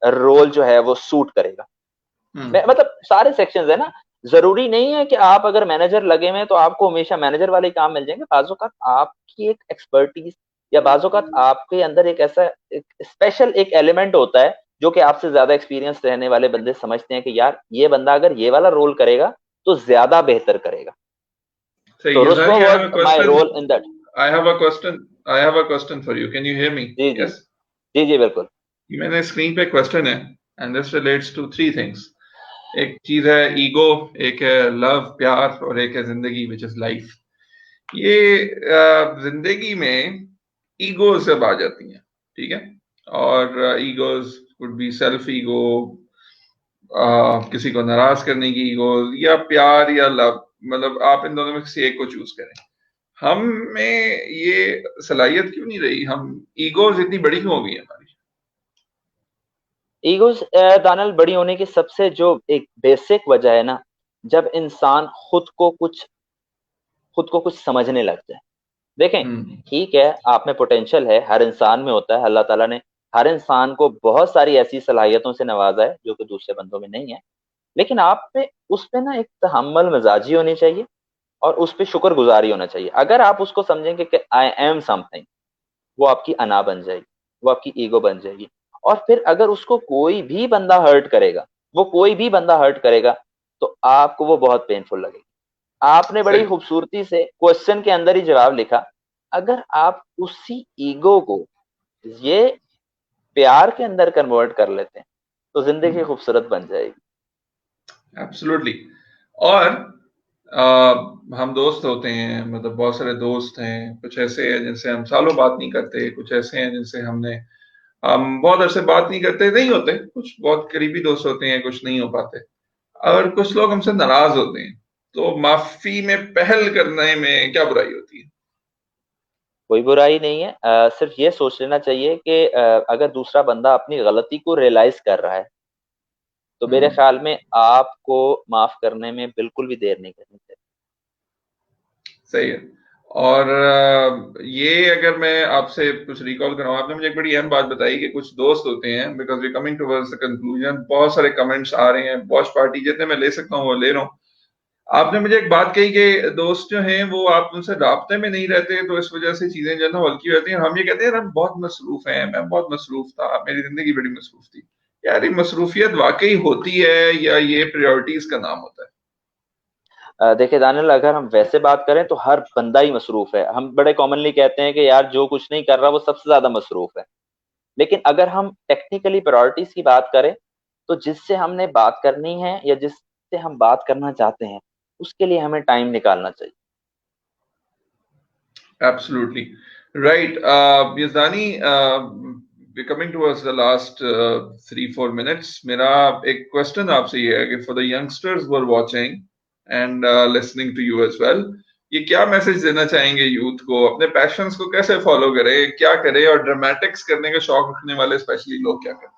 रोल जो है वो सूट करेगा। मैं मतलब सारे सेक्शंस है ना, जरूरी नहीं है कि आप अगर मैनेजर लगे हुए हैं तो आपको हमेशा मैनेजर वाले काम मिल जाएंगे। बाज़-औक़ात आपकी एक एक्सपर्टीज या बाज़-औक़ात आपके अंदर एक ऐसा एक स्पेशल एक एलिमेंट होता है जो कि आपसे ज्यादा एक्सपीरियंस रहने वाले बंदे समझते हैं कि यार ये बंदा अगर ये वाला रोल करेगा तो ज्यादा बेहतर करेगा। So, तो रुस्वा Yazani, I have a was my question. Role in that. I have a question. I have a question for you. Can you hear me? जी जी Yes. जी जी बिल्कुल। मैंने स्क्रीन पे क्वेश्चन है, and this relates to three things. एक चीज है ईगो, एक है लव प्यार, और एक है जिंदगी विच इज लाइफ। ये जिंदगी में ईगो सब आ जाती हैं, ठीक है, और egos would be self ego, किसी को नाराज करने की ईगो, या प्यार या लव, मतलब आप इन दोनों में किसी एक को चूज करें। हम में ये सलाहियत क्यों नहीं रही? हम ईगोज इतनी बड़ी क्यों हो गई हमारी? ईगोज दानल बड़ी होने की सबसे जो एक बेसिक वजह है ना, जब इंसान खुद को कुछ समझने लगता है। देखें, ठीक है, आप में पोटेंशियल है, हर इंसान में होता है। अल्लाह ताला ने हर इंसान को बहुत सारी ऐसी सलाहियतों से नवाजा है जो कि दूसरे बंदों में नहीं है। लेकिन आप पे उस पे ना एक तहम्मुल मिजाजी होनी चाहिए और उस पे शुक्रगुजारी होना चाहिए। अगर आप उसको समझेंगे कि आई एम समथिंग, वो आपकी अना बन जाएगी, वो आपकी ईगो बन जाएगी। और फिर अगर उसको कोई भी बंदा हर्ट करेगा, वो कोई भी बंदा हर्ट करेगा, तो आपको वो बहुत पेनफुल लगेगी। आपने बड़ी खूबसूरती से क्वेश्चन के अंदर ही जवाब लिखा। अगर आप उसी ईगो को ये प्यार के अंदर कन्वर्ट कर लेते हैं तो जिंदगी खूबसूरत बन जाएगी। एब्सोल्युटली। और हम दोस्त होते हैं, मतलब बहुत सारे दोस्त हैं, कुछ ऐसे हैं जिनसे हम सालों बात नहीं करते, कुछ ऐसे हैं जिनसे हम बहुत अरसे बात नहीं करते, नहीं होते, कुछ बहुत करीबी दोस्त होते हैं, कुछ नहीं हो पाते, और कुछ लोग हमसे नाराज होते हैं। तो माफी में पहल करने में क्या बुराई होती है? कोई बुराई नहीं है। सिर्फ ये सोच लेना चाहिए कि अगर दूसरा बंदा अपनी गलती को रियलाइज कर रहा है तो मेरे ख्याल में आपको माफ करने में बिल्कुल भी देर नहीं करनी चाहिए। सही है। और ये अगर मैं आपसे कुछ रिकॉल कराऊं, आपने मुझे एक बड़ी अहम बात बताई कि कुछ दोस्त होते हैं, because we coming towards the conclusion, बहुत सारे कमेंट्स आ रहे हैं, वॉच पार्टी जितने मैं ले सकता हूँ वो ले रहा हूँ। आपने मुझे एक बात कही कि दोस्त जो हैं वो आप उनसे राब्ते में नहीं रहते, तो इस वजह से चीजें जो है ना हल्की रहती हैं। हम ये कहते हैं हम बहुत मसरूफ हैं, मैं बहुत मसरूफ था, मेरी जिंदगी बड़ी मसरूफ थी। यार ये मसरूफियत वाकई होती है या ये प्रायोरिटीज का नाम होता है? देखिए दानियल, अगर हम वैसे बात करें तो हर बंदा ही मसरूफ है। हम बड़े कॉमनली कहते हैं कि यार जो कुछ नहीं कर रहा वो सबसे ज्यादा मसरूफ है। लेकिन अगर हम टेक्निकली प्रायोरिटीज की बात करें तो जिससे हमने बात करनी है या जिससे हम बात करना चाहते हैं उसके लिए हमें टाइम निकालना चाहिए। Absolutely right. Yazdani, we're coming towards the last 3-4 minutes. मेरा एक question आपसे ये है कि for the youngsters who are watching and listening to you as well, ये क्या मैसेज देना चाहेंगे यूथ को? अपने पैशंस को कैसे फॉलो करें, क्या करें? और ड्रामेटिक्स करने का शौक रखने वाले स्पेशली लोग क्या करें?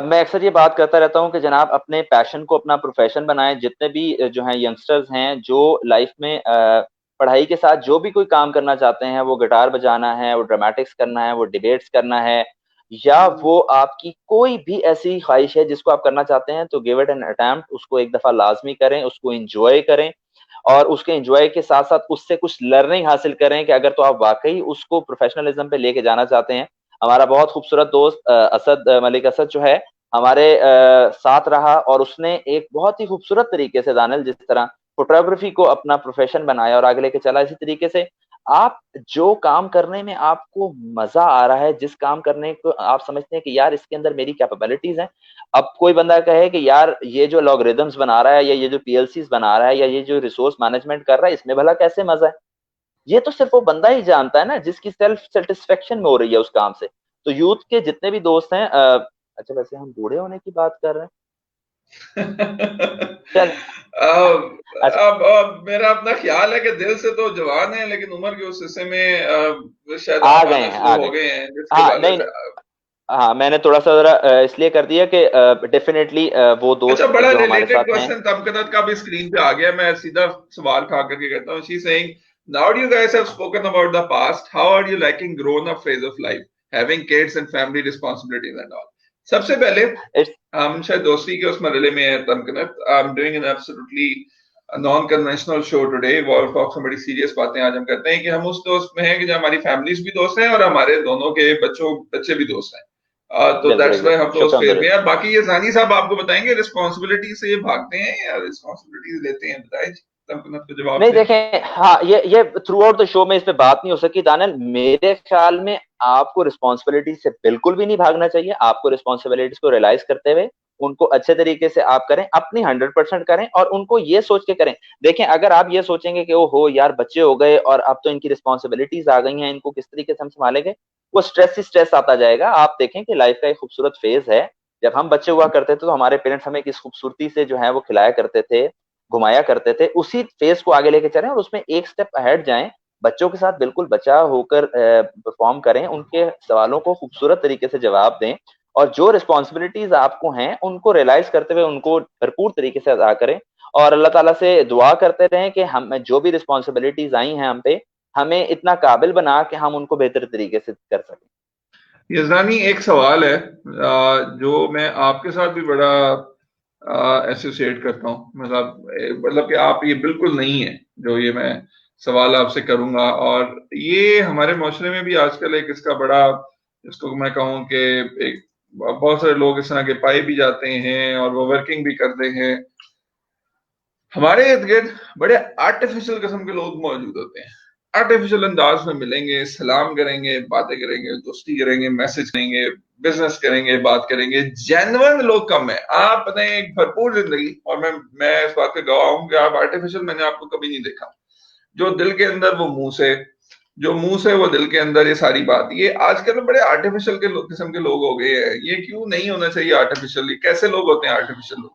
मैं अक्सर ये बात करता रहता हूँ कि जनाब अपने पैशन को अपना प्रोफेशन बनाएं। जितने भी जो हैं यंगस्टर्स हैं जो लाइफ में पढ़ाई के साथ जो भी कोई काम करना चाहते हैं, वो गिटार बजाना है, वो ड्रामेटिक्स करना है, वो डिबेट्स करना है, या वो आपकी कोई भी ऐसी ख्वाहिश है जिसको आप करना चाहते हैं, तो गिव इट एन अटेम्प्ट। उसको एक दफा लाजमी करें, उसको एंजॉय करें, और उसके एंजॉय के साथ साथ उससे कुछ लर्निंग हासिल करें कि अगर तो आप वाकई उसको प्रोफेशनलिज्म पे लेके जाना चाहते हैं। हमारा बहुत खूबसूरत दोस्त असद मलिक असद जो है हमारे साथ रहा, और उसने एक बहुत ही खूबसूरत तरीके से, दानिल, जिस तरह फोटोग्राफी को अपना प्रोफेशन बनाया और आगे लेके चला, इसी तरीके से आप जो काम करने में आपको मजा आ रहा है, जिस काम करने को आप समझते हैं कि यार इसके अंदर मेरी कैपेबिलिटीज हैं। अब कोई बंदा कहे कि यार ये जो लॉगरिदम्स बना रहा है, या ये जो पीएलसीज बना रहा है, या ये जो रिसोर्स मैनेजमेंट कर रहा है, इसमें भला कैसे मजा है? ये तो सिर्फ वो बंदा ही जानता है ना, जिसकी सेल्फ सेटिस्फेक्शन में हो रही है उस काम से। तो यूथ के जितने भी दोस्त हैं, अच्छा वैसे हम बूढ़े होने की बात कर रहे हैं, चल, अच्छा, अब मेरा अपना ख्याल है कि दिल से तो जवान है, लेकिन उम्र के उस हिस्से में शायद आ आप गए आना हैं, शुरू आ हो गए। गए हैं, जिसके हाँ वाले नहीं, से। हाँ मैंने थोड़ा सा जरा इसलिए कर दिया कि डेफिनेटली वो अच्छा, दोस्त बड़ा जो हमारे रिलेटेड साथ हैं। क्वेश्चन तमकदत का भी स्क्रीन पे आ गया, मैं सीधा सवाल खा करके कहता हूँ। She saying, now you guys have spoken about the past, how are you liking grown up phase of life, having kids and family responsibilities and all? सबसे पहले इट्स हम शायद दोस्ती के उस मरहले में है तमकनत। I am doing an absolutely non conventional show today, wolf of बड़ी सीरियस बातें आज हम करते हैं कि हम उस दोस्त में हैं कि जो हमारी फैमिलीज भी दोस्त हैं और हमारे दोनों के बच्चे भी दोस्त हैं। तो बिल्कुल दैट्स वाई बिल्कुल, हम तो उस शुक्र फेज में दुरुस्त। हैं। बाकी ये जानी साहब आपको बताएंगे, रिस्पॉन्सिबिलिटी से ये भागते हैं या रिस्पॉन्सिबिलिटीज लेते हैं? बताइए तमकनत को जवाब नहीं दें। देखें, हाँ ये थ्रू आउट द शो में इस पे बात नहीं हो सकी दानिल। मेरे ख्याल में आपको रिस्पॉन्सिबिलिटी से बिल्कुल भी नहीं भागना चाहिए। आपको रिस्पॉन्सिबिलिटीज को रियलाइज करते हुए उनको अच्छे तरीके से आप करें, अपनी 100% करें, और उनको ये सोच के करें। देखें, अगर आप ये सोचेंगे कि ओ हो यार बच्चे हो गए और अब तो इनकी रिस्पॉन्सिबिलिटीज आ गई हैं, इनको किस तरीके से हम संभालेंगे, वो स्ट्रेस ही स्ट्रेस आता जाएगा। आप देखें कि लाइफ का एक खूबसूरत फेज है। जब हम बच्चे हुआ करते थे तो हमारे पेरेंट्स हमें किस खूबसूरती से जो है वो खिलाया करते थे, घुमाया करते थे। उसी फेज को आगे लेके चलें और उसमें एक स्टेप अहेड जाएं। बच्चों के साथ बिल्कुल बचा होकर परफॉर्म करें, उनके सवालों को खूबसूरत तरीके से जवाब दें, और जो रिस्पॉन्सिबिलिटीज आपको हैं उनको रियलाइज करते हुए उनको भरपूर तरीके से अदा करें। और अल्लाह ताला से दुआ करते रहें कि हम जो भी रिस्पॉन्सिबिलिटीज आई हैं हम पे, हमें इतना काबिल बना कि हम उनको बेहतर तरीके से कर सकें। यज़ानी, एक सवाल है जो मैं आपके साथ भी बड़ा एसोसिएट करता हूँ। मतलब कि आप ये बिल्कुल नहीं है जो ये मैं सवाल आपसे करूंगा, और ये हमारे माशरे में भी आजकल एक इसका बड़ा, इसको मैं कहूँ कि एक बहुत सारे लोग इस तरह के पाए भी जाते हैं और वो वर्किंग भी करते हैं। हमारे इर्द गिर्द बड़े आर्टिफिशियल किस्म के लोग मौजूद होते हैं। आर्टिफिशियल अंदाज में मिलेंगे, सलाम करेंगे, बातें करेंगे, दोस्ती करेंगे, मैसेज करेंगे, बिजनेस करेंगे, बात करेंगे। जेन्युइन लोग कम है। आपने एक भरपूर जिंदगी, और मैं इस बात का गवाह हूं कि आप आर्टिफिशियल, मैंने आपको कभी नहीं देखा। जो दिल के अंदर वो मुंह से, जो मुंह से वो दिल के अंदर, ये सारी बात, ये आजकल बड़े आर्टिफिशियल के किस्म के लोग हो गए हैं। ये क्यों नहीं होना चाहिए आर्टिफिशियल? कैसे लोग होते हैं आर्टिफिशियल लोग?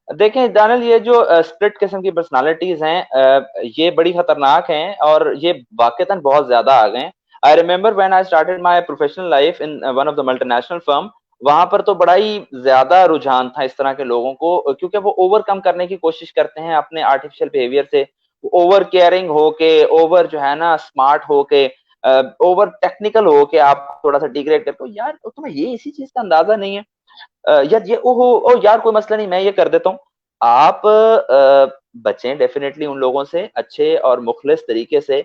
देखें दानिल, ये जो स्प्लिट किस्म की पर्सनालिटीज हैं, ये बड़ी खतरनाक हैं, और ये वाकईतन बहुत ज्यादा आ गए हैं। I remember when I started my professional life in one of the multinational firm. वहां पर तो बड़ा ही ज्यादा रुझान था इस तरह के लोगों को, क्योंकि वो ओवरकम करने की कोशिश करते हैं अपने आर्टिफिशियल बिहेवियर से। ओवर केयरिंग होके, ओवर जो है ना स्मार्ट होके, ओवर टेक्निकल होके आप थोड़ा सा डिग्रेड करते हो। यार तुम्हें ये इसी चीज का अंदाजा नहीं है, यार ये ओहो ओ यार कोई मसला नहीं, मैं ये कर देता हूँ। आप बचें डेफिनेटली उन लोगों से, अच्छे और मुखलिस तरीके से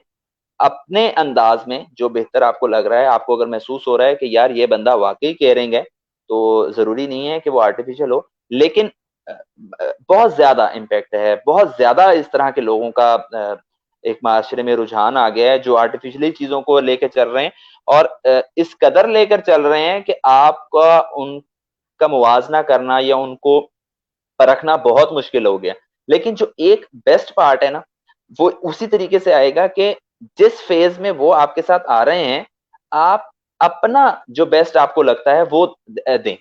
अपने अंदाज में जो बेहतर आपको लग रहा है। आपको अगर महसूस हो रहा है कि यार ये बंदा वाकई केयरिंग है, तो जरूरी नहीं है कि वो आर्टिफिशियल हो। लेकिन बहुत ज्यादा इम्पैक्ट है, बहुत ज्यादा इस तरह के लोगों का एक माशरे में रुझान आ गया है जो आर्टिफिशियली चीजों को लेकर चल रहे हैं, और इस कदर लेकर चल रहे हैं कि आपका उनका मुवाजना करना या उनको परखना बहुत मुश्किल हो गया। लेकिन जो एक बेस्ट पार्ट है ना, वो उसी तरीके से आएगा कि जिस फेज में वो आपके साथ आ रहे हैं, आप अपना जो बेस्ट आपको लगता है वो दें।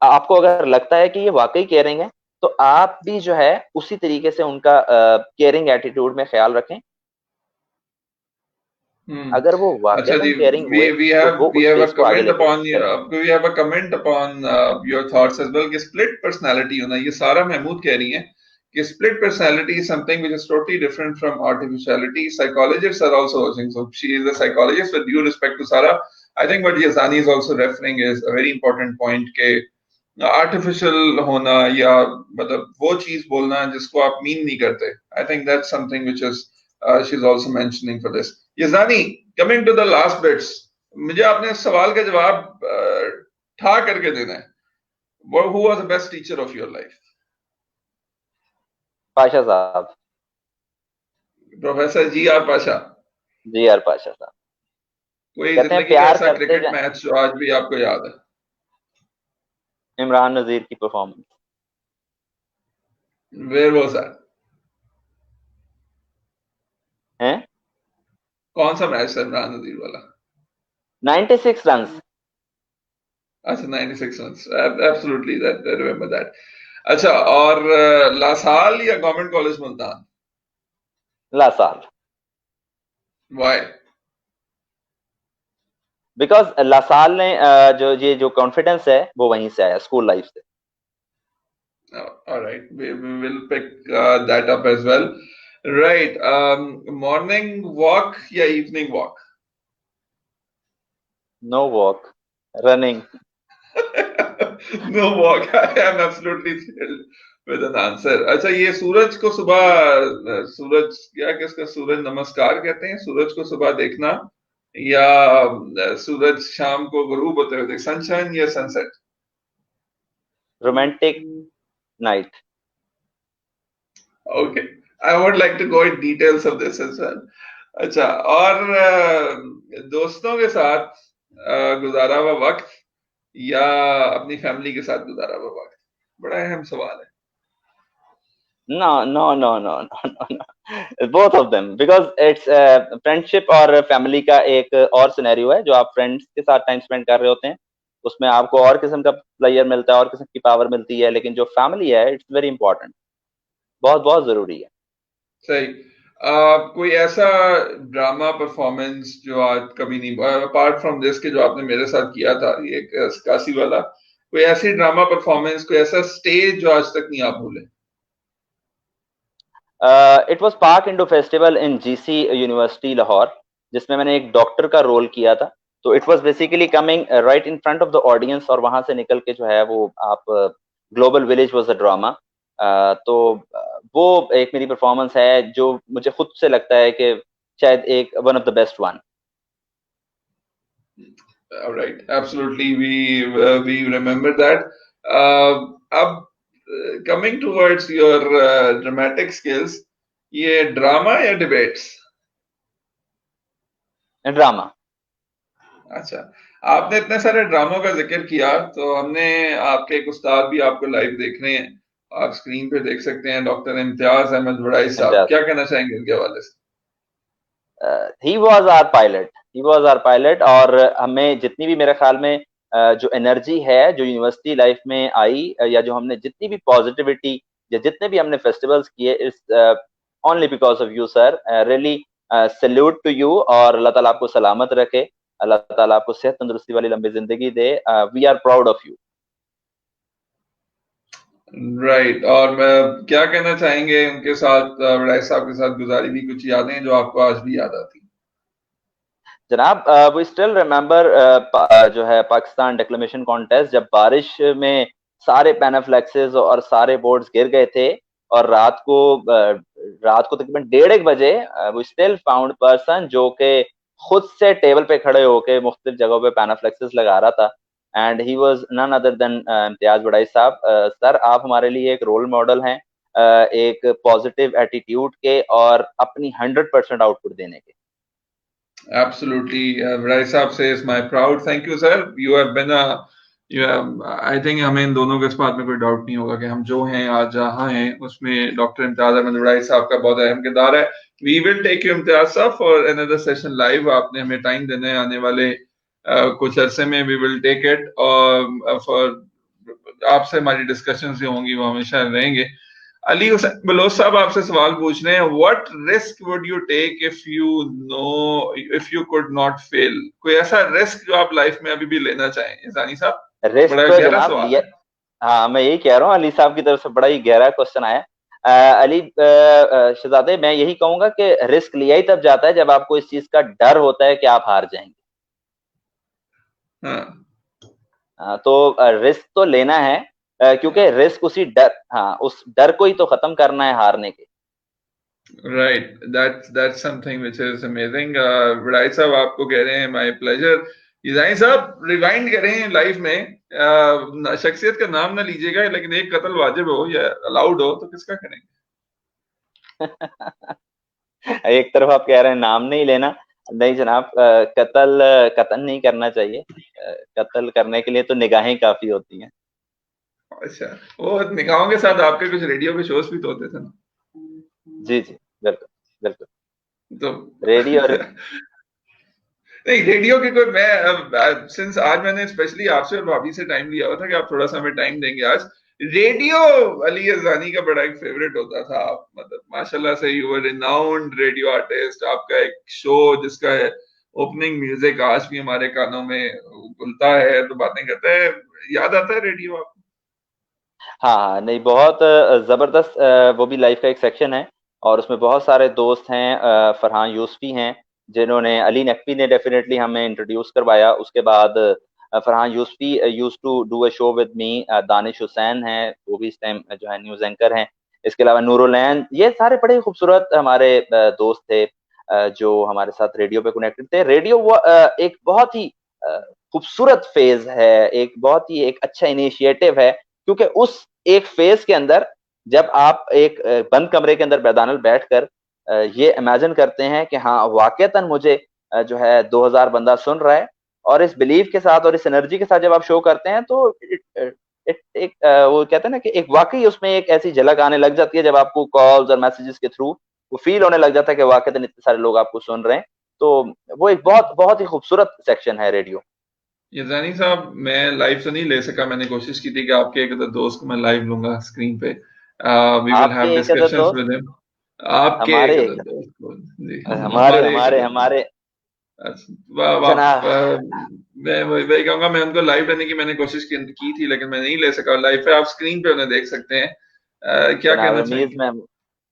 आपको अगर लगता है कि ये वाकई केयरिंग है, तो आप भी जो है उसी तरीके से उनका केयरिंग एटीट्यूड में ख्याल रखें। अगर वो अच्छा वाकईतन जी, केयरिंग we हुए we तो have वो we उस have a फेज को आगे comment लेके upon चलें। we have a comment upon your thoughts as well कि split personality होना, ये सारा महमूद कह रही हैं कि split personality is something which is totally different from artificiality. Psychologists are also watching, so she is a psychologist. With due respect to Sarah, I think what Yazani is also referring is a very important point के artificial होना या मतलब वो चीज बोलना जिसको आप mean नहीं करते. I think that's something which is she is also mentioning for this. Yazani, coming to the last bits, मुझे आपने इस सवाल का जवाब ठा करके देना है. Who was the best teacher of your life? Pasha साहब, professor G R Pasha. G R Pasha साहब। कोई कहते हैं जिंदगी का प्यार ऐसा करते क्रिकेट मैच जो आज भी आपको याद है? इमरान नजीर की परफॉर्मेंस। Where was that? है कौन सा मैच था इमरान नजीर वाला? 96 रन। अच्छा, 96 runs, absolutely, that I remember that. अच्छा, और लासाल या government college Multan? LaSalle. Why? Because LaSalle ने जो कॉन्फिडेंस है वो वहीं से आया, स्कूल लाइफ से। Alright, we will pick that up as well. Right, morning walk या evening walk? No walk, running. No walk. I am absolutely thrilled with an answer. अच्छा, ये सूरज को सुबह सूरज क्या किसका सूरज नमस्कार कहते हैं, सूरज को सुबह देखना या सूरज शाम को गुरूब होते हुए देख, सनशाइन या sunset? Romantic night. Okay, I would like to go in details of this as well. अच्छा, और दोस्तों के साथ गुजारा हुआ वक्त या अपनी फैमिली के साथ गुजारा हुआ वक्त? बड़ा अहम सवाल है. No, no, no, no, no, no, no. Both of them, because it's friendship और फैमिली का एक और सिनेरियो है जो आप फ्रेंड्स के साथ टाइम स्पेंड कर रहे होते हैं, उसमें आपको और किस्म का प्लेयर मिलता है और किस्म की पावर मिलती है, लेकिन जो फैमिली है इट्स वेरी इंपॉर्टेंट, बहुत बहुत जरूरी है। सही. कोई ऐसा ड्रामा परफॉर्मेंस जो आज कभी नहीं, अपार्ट फ्रॉम दिस के जो आपने मेरे साथ किया था ये काशी वाला, कोई ऐसी ड्रामा परफॉर्मेंस, कोई ऐसा स्टेज जो आज तक नहीं आप भूले? It was park Indo festival in GC university Lahore, जिसमें मैंने एक डॉक्टर का रोल किया था। तो it was basically coming right in front of the audience, और वहां से निकल के जो है वो आप global village was a drama. तो वो एक मेरी परफॉर्मेंस है जो मुझे खुद से लगता है कि शायद एक one of the best one. All right, absolutely, we remember that. अब coming towards your dramatic skills, ये ड्रामा या डिबेट्स? ड्रामा। अच्छा, आपने इतने सारे ड्रामों का जिक्र किया तो हमने आपके एक उस्ताद भी आपको लाइव देख रहे हैं, आप स्क्रीन पे देख सकते हैं, डॉक्टर इम्तियाज अहमद वड़ाई साहब. क्या कहना चाहेंगे इनके हवाले से? He was our pilot, he was our pilot. और हमें जितनी भी मेरे ख्याल में जो एनर्जी है जो यूनिवर्सिटी लाइफ में आई, या जो हमने जितनी भी पॉजिटिविटी या जितने भी हमने फेस्टिवल्स किए, is only because of you sir. Really salute to you, और अल्लाह ताला आपको सलामत रखे, अल्लाह ताला आपको सेहत तंदुरुस्ती वाली लंबी जिंदगी दे। We are proud of you. Right, और मैं क्या कहना चाहेंगे उनके साथ, वड़ाई साहब के साथ गुजारी हुई कुछ यादें जो आपको आज भी याद आती? जनाब, वी स्टिल रिमेम्बर जो है पाकिस्तान डिक्लेमेशन कॉन्टेस्ट, जब बारिश में सारे पैनाफ्लेक्सेस और सारे बोर्ड्स गिर गए थे, और रात को तकरीबन 1:30 बजे वी स्टिल फाउंड पर्सन जो कि खुद से टेबल पे खड़े होके मुख्तलिफ जगहों पे पैनाफ्लेक्सेस लगा रहा था, and he was none other than Imtiaz वड़ाई साहब। सर, आप हमारे लिए एक रोल मॉडल हैं, एक पॉजिटिव एटीट्यूड के और अपनी 100% आउटपुट देने के। Absolutely, Rai साहब says my proud. Thank you, sir. You have been a, you have, I think हमें इन दोनों के इस बात में कोई डाउट नहीं होगा कि हम जो हैं आज जहाँ हैं उसमें डॉक्टर इम्तियाज अहमद वड़ाई साहब का बहुत अहम किरदार है. We will take you Imtiaz साहब for another session live. आपने हमें टाइम देना है आने वाले कुछ अरसे में. We will take it for आपसे हमारी डिस्कशंस जो होंगी वो हमेशा रहेंगे। अली हुसैन बलोच साहब आपसे सवाल पूछ रहे हैं, what risk would you take if you could not fail? कोई ऐसा रिस्क जो आप लाइफ में अभी भी लेना चाहें जानी साहब? रिस्क बड़ा तो गहरा जनाब सवाल लिया। है। हाँ, मैं यही कह रहा हूँ, अली साहब की तरफ से बड़ा ही गहरा क्वेश्चन आया। अली शहजादे, मैं यही कहूंगा कि रिस्क लिया ही तब जाता है जब आपको इस चीज का डर होता है कि आप हार जाएंगे। हाँ, तो रिस्क तो लेना है, क्योंकि रिस्क उसी डर, हाँ, उस डर को ही तो खत्म करना है हारने के। Right, that's something which is amazing। वड़ाई साहब आपको कह रहे हैं माय प्लेजर। इजाई साहब रिवाइंड करें लाइफ में, शख्सियत का नाम ना लीजिएगा, लेकिन एक कत्ल वाजिब हो या अलाउड हो तो किसका करेंगे? एक तरफ आप कह रहे हैं नाम नहीं लेना, नहीं जनाब, कत्ल कत्ल नहीं करना चाहिए। कत्ल करने के लिए तो निगाहें काफी होती हैं। अच्छा, वो निगाहों के साथ आपके कुछ रेडियो के शोज भी तो होते थे ना? जी जी, बिल्कुल बिल्कुल। तो रेडियो और नहीं, रेडियो के कोई, मैं सिंस आज मैंने स्पेशली आपसे और भाभी से टाइम लिया हुआ था कि आप थोड़ा सा हमें टाइम देंगे आज। रेडियो अली अज़ानी का बड़ा एक फेवरेट होता था। आप मतलब माशाल्लाह से you were renowned radio artist. आपका एक शो जिसका है ओपनिंग म्यूजिक आज भी हमारे कानों में घुलता है तो बातें करता है। याद आता है रेडियो आपको? हाँ हाँ, नहीं, बहुत जबरदस्त, वो भी लाइफ का एक सेक्शन है, और उसमें बहुत सारे दोस्त हैं। फरहान यूसफी हैं, जिन्होंने, अली नकवी ने डेफिनेटली हमें इंट्रोड्यूस करवाया। उसके बाद Farhan Yousufi use to do a show with me. Danish Hussain है, वो भी इस टाइम जो है न्यूज एंकर हैं। इसके अलावा नूरुलैन, ये सारे बड़े खूबसूरत हमारे दोस्त थे, जो हमारे साथ रेडियो पे कनेक्टेड थे। रेडियो वो एक बहुत ही खूबसूरत फेज है, एक बहुत ही एक अच्छा इनिशिएटिव है, क्योंकि उस एक फेज के अंदर जब आप एक बंद कमरे के अंदर बैदानल बैठकर ये इमेजिन करते हैं कि हाँ वाकईतन मुझे जो है 2000 बंदा सुन रहा है, और इस बिलीव के साथ और इस एनर्जी के साथ जब आप शो करते हैं, तो एक वो कहते हैं ना कि एक वाकई उसमें एक ऐसी झलक आने लग जाती है जब आपको कॉल्स और मैसेजेस के थ्रू वो फील होने लग जाता है कि वाकईतन इतने सारे लोग आपको सुन रहे हैं। तो वो एक बहुत बहुत ही खूबसूरत सेक्शन है रेडियो। ये जानी साहब, मैं लाइव तो नहीं ले सका। मैंने कोशिश की थी कि आपके एक दोस्त को मैं लाइव लूंगा स्क्रीन पे। वी विल हैव आपके एक अदर डिस्कशंस दोस्त, विद हिम। आपके एक हमारे अदर एक, दोस्त को, जी, हमारे हमारे एक हमारे अदर दोस्त। हमारे अच्छा, वाह जनाब, वाह। मैं वही कहूंगा, मैं उनको लाइव लेने की मैंने कोशिश की थी, लेकिन मैं नहीं ले सका लाइव पे। आप स्क्रीन पे उन्हें देख सकते हैं। क्या जनाब कहना चाहेंगे?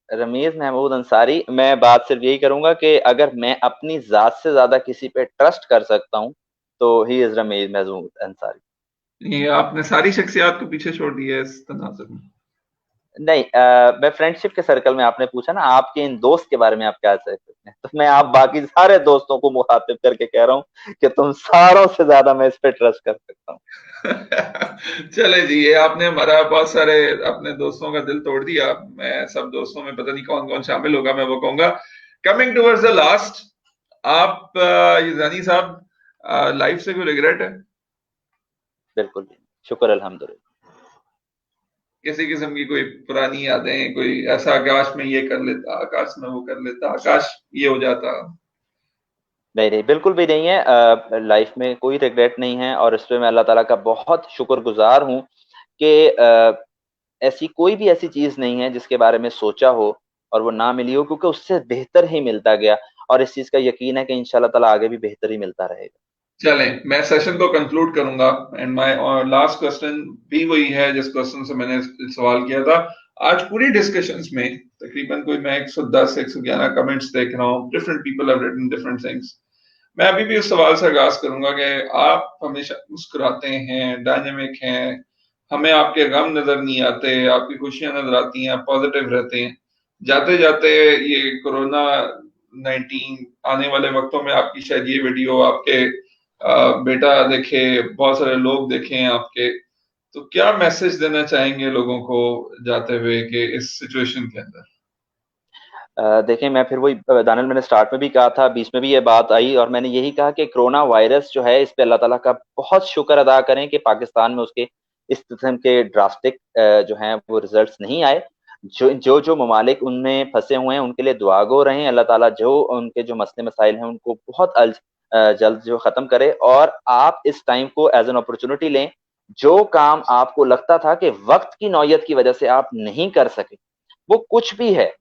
रमीज महमूद अंसारी, मैं बात सिर्फ यही करूंगा कि अगर मैं अपनी जात से ज्यादा किसी पे ट्रस्ट कर सकता हूं, तो ही इज रमीज महमूद अंसारी। ये आपने सारी शख्सियात को पीछे छोड़ दिया है इस तनाजुर में। नहीं, मैं फ्रेंडशिप के सर्कल में, आपने पूछा ना आपके इन दोस्त के बारे में आप क्या कह सकते हैं, तो मैं आप बाकी सारे दोस्तों को मुखातिब करके कह रहा हूँ कि तुम सारों से ज्यादा मैं इस पे ट्रस्ट कर सकता हूँ। चले जी, ये आपने हमारा बहुत सारे अपने दोस्तों का दिल तोड़ दिया। मैं सब दोस्तों में पता नहीं कौन कौन शामिल होगा, मैं वो कहूंगा। कमिंग टूवर्ड्स द लास्ट, आप ये जानी साहब, लाइफ से कोई रिग्रेट है? बिल्कुल भी, शुक्र अल्हम्दुलिल्लाह। किसी किस्म की कोई पुरानी यादें, कोई ऐसा आकाश में ये कर लेता, आकाश में वो कर लेता, आकाश ये हो जाता? नहीं नहीं, बिल्कुल भी नहीं है, लाइफ में कोई रिग्रेट नहीं है, और इस पे मैं अल्लाह ताला का बहुत शुक्रगुजार हूँ कि ऐसी कोई भी ऐसी चीज नहीं है जिसके बारे में सोचा हो और वो ना मिली हो, क्योंकि उससे बेहतर ही मिलता गया, और इस चीज का यकीन है कि इंशाल्लाह ताला आगे भी बेहतर ही मिलता रहेगा। चलें, मैं सेशन को कंक्लूड करूंगा। एंड माय लास्ट क्वेश्चन भी वही है जिस क्वेश्चन से मैंने सवाल किया था। आज पूरी डिस्कशंस में तकरीबन कोई मैं 110 111 कमेंट्स देख रहा हूँ। Different people have written different things. मैं अभी भी उस सवाल से आगाज करूंगा कि आप हमेशा मुस्कुराते हैं, डायनेमिक हैं, हमें आपके गम नजर नहीं आते, आपकी खुशियां नजर आती हैं, आप पॉजिटिव रहते हैं। जाते जाते ये कोरोना 19 आने वाले वक्तों में आपकी शायद ये वीडियो आपके बेटा देखे, बहुत सारे लोग देखें आपके, तो क्या मैसेज देना चाहेंगे लोगों को जाते हुए कि इस सिचुएशन के अंदर? देखिए, मैं फिर वही, दानियल, मैंने स्टार्ट में भी कहा था, बीच में भी ये बात आई, और मैंने यही कहा कि कोरोना वायरस जो है, इस पे अल्लाह ताला का बहुत शुक्र अदा करें कि पाकिस्तान में उसके इस किस्म के ड्रास्टिक जो हैं वो रिजल्ट्स नहीं आए। जो ममालिक उनमें फंसे हुए हैं उनके लिए दुआ गो रहें, अल्लाह ताला जो उनके जो मसले मसाइल हैं उनको बहुत जल्द जो खत्म करे, और आप इस टाइम को एज एन अपॉर्चुनिटी लें जो काम आपको लगता था कि वक्त की नौयत की वजह से आप नहीं कर सके, वो कुछ भी है,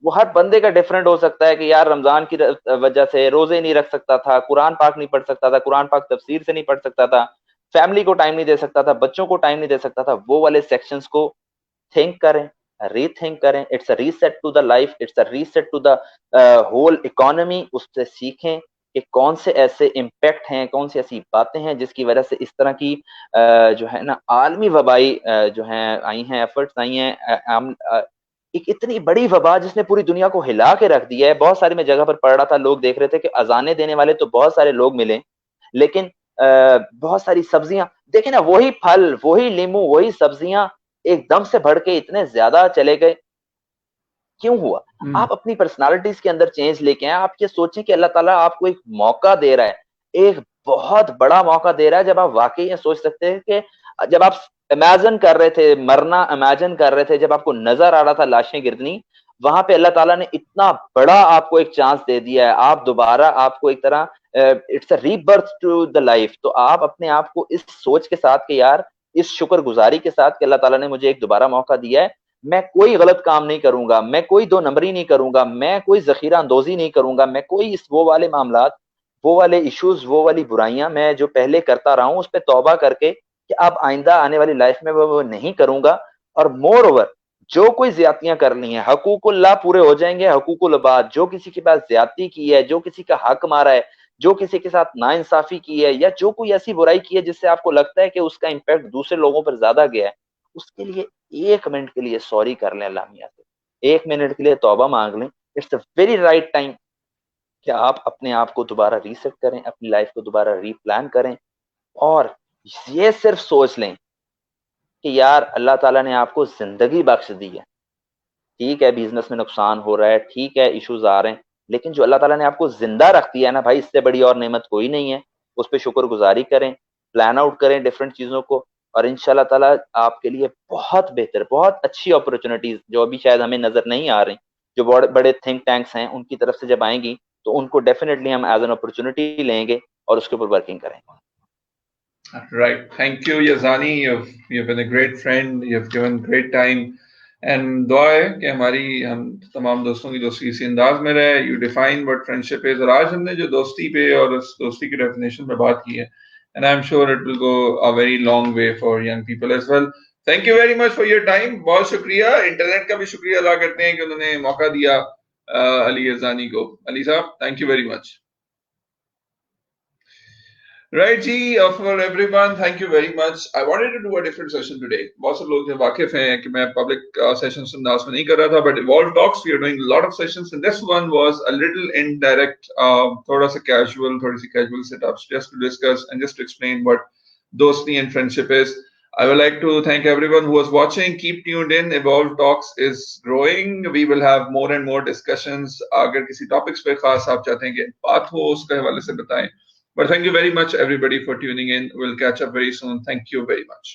वो हर बंदे का डिफरेंट हो सकता है कि यार रमजान की वजह से रोजे नहीं रख सकता था, कुरान पाक नहीं पढ़ सकता था, कुरान पाक तफसीर से नहीं पढ़ सकता था, फैमिली को टाइम नहीं दे सकता था, बच्चों को टाइम नहीं दे सकता था, वो वाले सेक्शंस को थिंक करें, रीथिंक करें। It's a reset to the life, it's a reset to the whole economy. उससे सीखें कि कौन से ऐसे इम्पैक्ट हैं, कौन सी ऐसी बातें हैं जिसकी वजह से इस तरह की जो है ना आलमी वबाई जो है आई हैं, एफर्ट्स आई हैं। एक इतनी बड़ी वबा जिसने पूरी दुनिया को हिला के रख दिया है। बहुत सारी मैं जगह पर पढ़ रहा था, लोग देख रहे थे कि अजाने देने वाले तो बहुत सारे लोग मिले, लेकिन बहुत सारी सब्जियां देखे ना, वही फल, वही लीमू, वही सब्जियां एकदम से बढ़ के इतने ज्यादा चले गए। क्यों हुआ? आप अपनी पर्सनालिटीज के अंदर चेंज लेके आए। आप ये सोचें कि अल्लाह ताला आपको एक मौका दे रहा है, एक बहुत बड़ा मौका दे रहा है, जब आप वाकई ये सोच सकते हैं कि जब आप इमेजिन कर रहे थे मरना, इमेजिन कर रहे थे, जब आपको नजर आ रहा था लाशें गिरनी, वहां पे अल्लाह ताला ने इतना बड़ा आपको एक चांस दे दिया है। आप दोबारा, आपको एक तरह it's a rebirth to the life. तो आप अपने आप को इस सोच के साथ कि यार, इस शुक्रगुजारी के साथ कि अल्लाह ताला ने मुझे एक दोबारा मौका दिया है, मैं कोई गलत काम नहीं करूंगा, मैं कोई दो नंबरी नहीं करूंगा, मैं कोई जखीरा अंदोजी नहीं करूंगा, मैं कोई इस वो वाले मामलात, वो वाले इश्यूज, वो वाली बुराइयां मैं जो पहले करता रहा हूं उस पर तौबा करके कि अब आइंदा आने वाली लाइफ में वो नहीं करूंगा। और मोर ओवर, जो कोई ज्यादतियां करनी है, हकूकुल्लाह पूरे हो जाएंगे, हकूकुल इबाद, जो किसी के पास ज्यादती की है, जो किसी का हक मारा है, जो किसी के साथ नाइंसाफी की है, या जो कोई ऐसी बुराई की है जिससे आपको लगता है कि उसका इम्पैक्ट दूसरे लोगों पर ज्यादा गया है, उसके लिए 1 मिनट के लिए सॉरी कर लें अल्लाह मियां से, 1 मिनट के लिए तौबा मांग लें। It's the very right time कि आप अपने आप को दोबारा रीसेट करें, अपनी लाइफ को दोबारा रीप्लान करें, और ये सिर्फ सोच लें कि यार अल्लाह ताला ने आपको जिंदगी बख्श दी है। ठीक है, बिजनेस में नुकसान हो रहा है, ठीक है, इश्यूज आ रहे हैं, लेकिन जो अल्लाह ताला ने आपको जिंदा रख दिया है ना भाई, इससे बड़ी और नेमत कोई नहीं है। उस पर शुक्रगुजारी करें, प्लान आउट करें डिफरेंट चीजों को, और इंशाल्लाह ताला आपके लिए बहुत बेहतर, बहुत अच्छी अपॉर्चुनिटीज जो अभी शायद हमें नजर नहीं आ रही, जो बड़े बड़े थिंक टैंक्स हैं उनकी तरफ से जब आएंगी, तो उनको डेफिनेटली हम एज एन अपॉर्चुनिटी लेंगे और उसके ऊपर वर्किंग करेंगे। Right. Thank you, Yazani. You've been a great friend. You've given great time. And दुआ है कि हमारी, हम तमाम दोस्तों की दोस्ती इसी अंदाज में रहे. You define what friendship is. और आज हमने जो दोस्ती पे और उस दोस्ती की definition पे बात की है, and I'm sure it will go a very long way for young people as well. Thank you very much for your time. बहुत शुक्रिया. इंटरनेट का भी शुक्रिया अदा करते हैं कि उन्होंने मौका दिया अली यज़ानी को. अली साहब, thank you very much. Right, ji, for everyone, thank you very much. I wanted to do a different session today. बहुत से लोग जो वाकिफ हैं कि मैं public sessions अंदाज में नहीं कर रहा था, but Evolve Talks, we are doing a lot of sessions, and this one was a little indirect, थोड़ा सा casual, थोड़ी सी casual setups, just to discuss and just to explain what dosti and friendship is. I would like to thank everyone who was watching. Keep tuned in. Evolve Talks is growing. We will have more and more discussions. अगर किसी topics पे खास आप चाहते हैं कि बात हो, उसके हवाले से बताएं. But thank you very much, everybody, for tuning in. We'll catch up very soon. Thank you very much.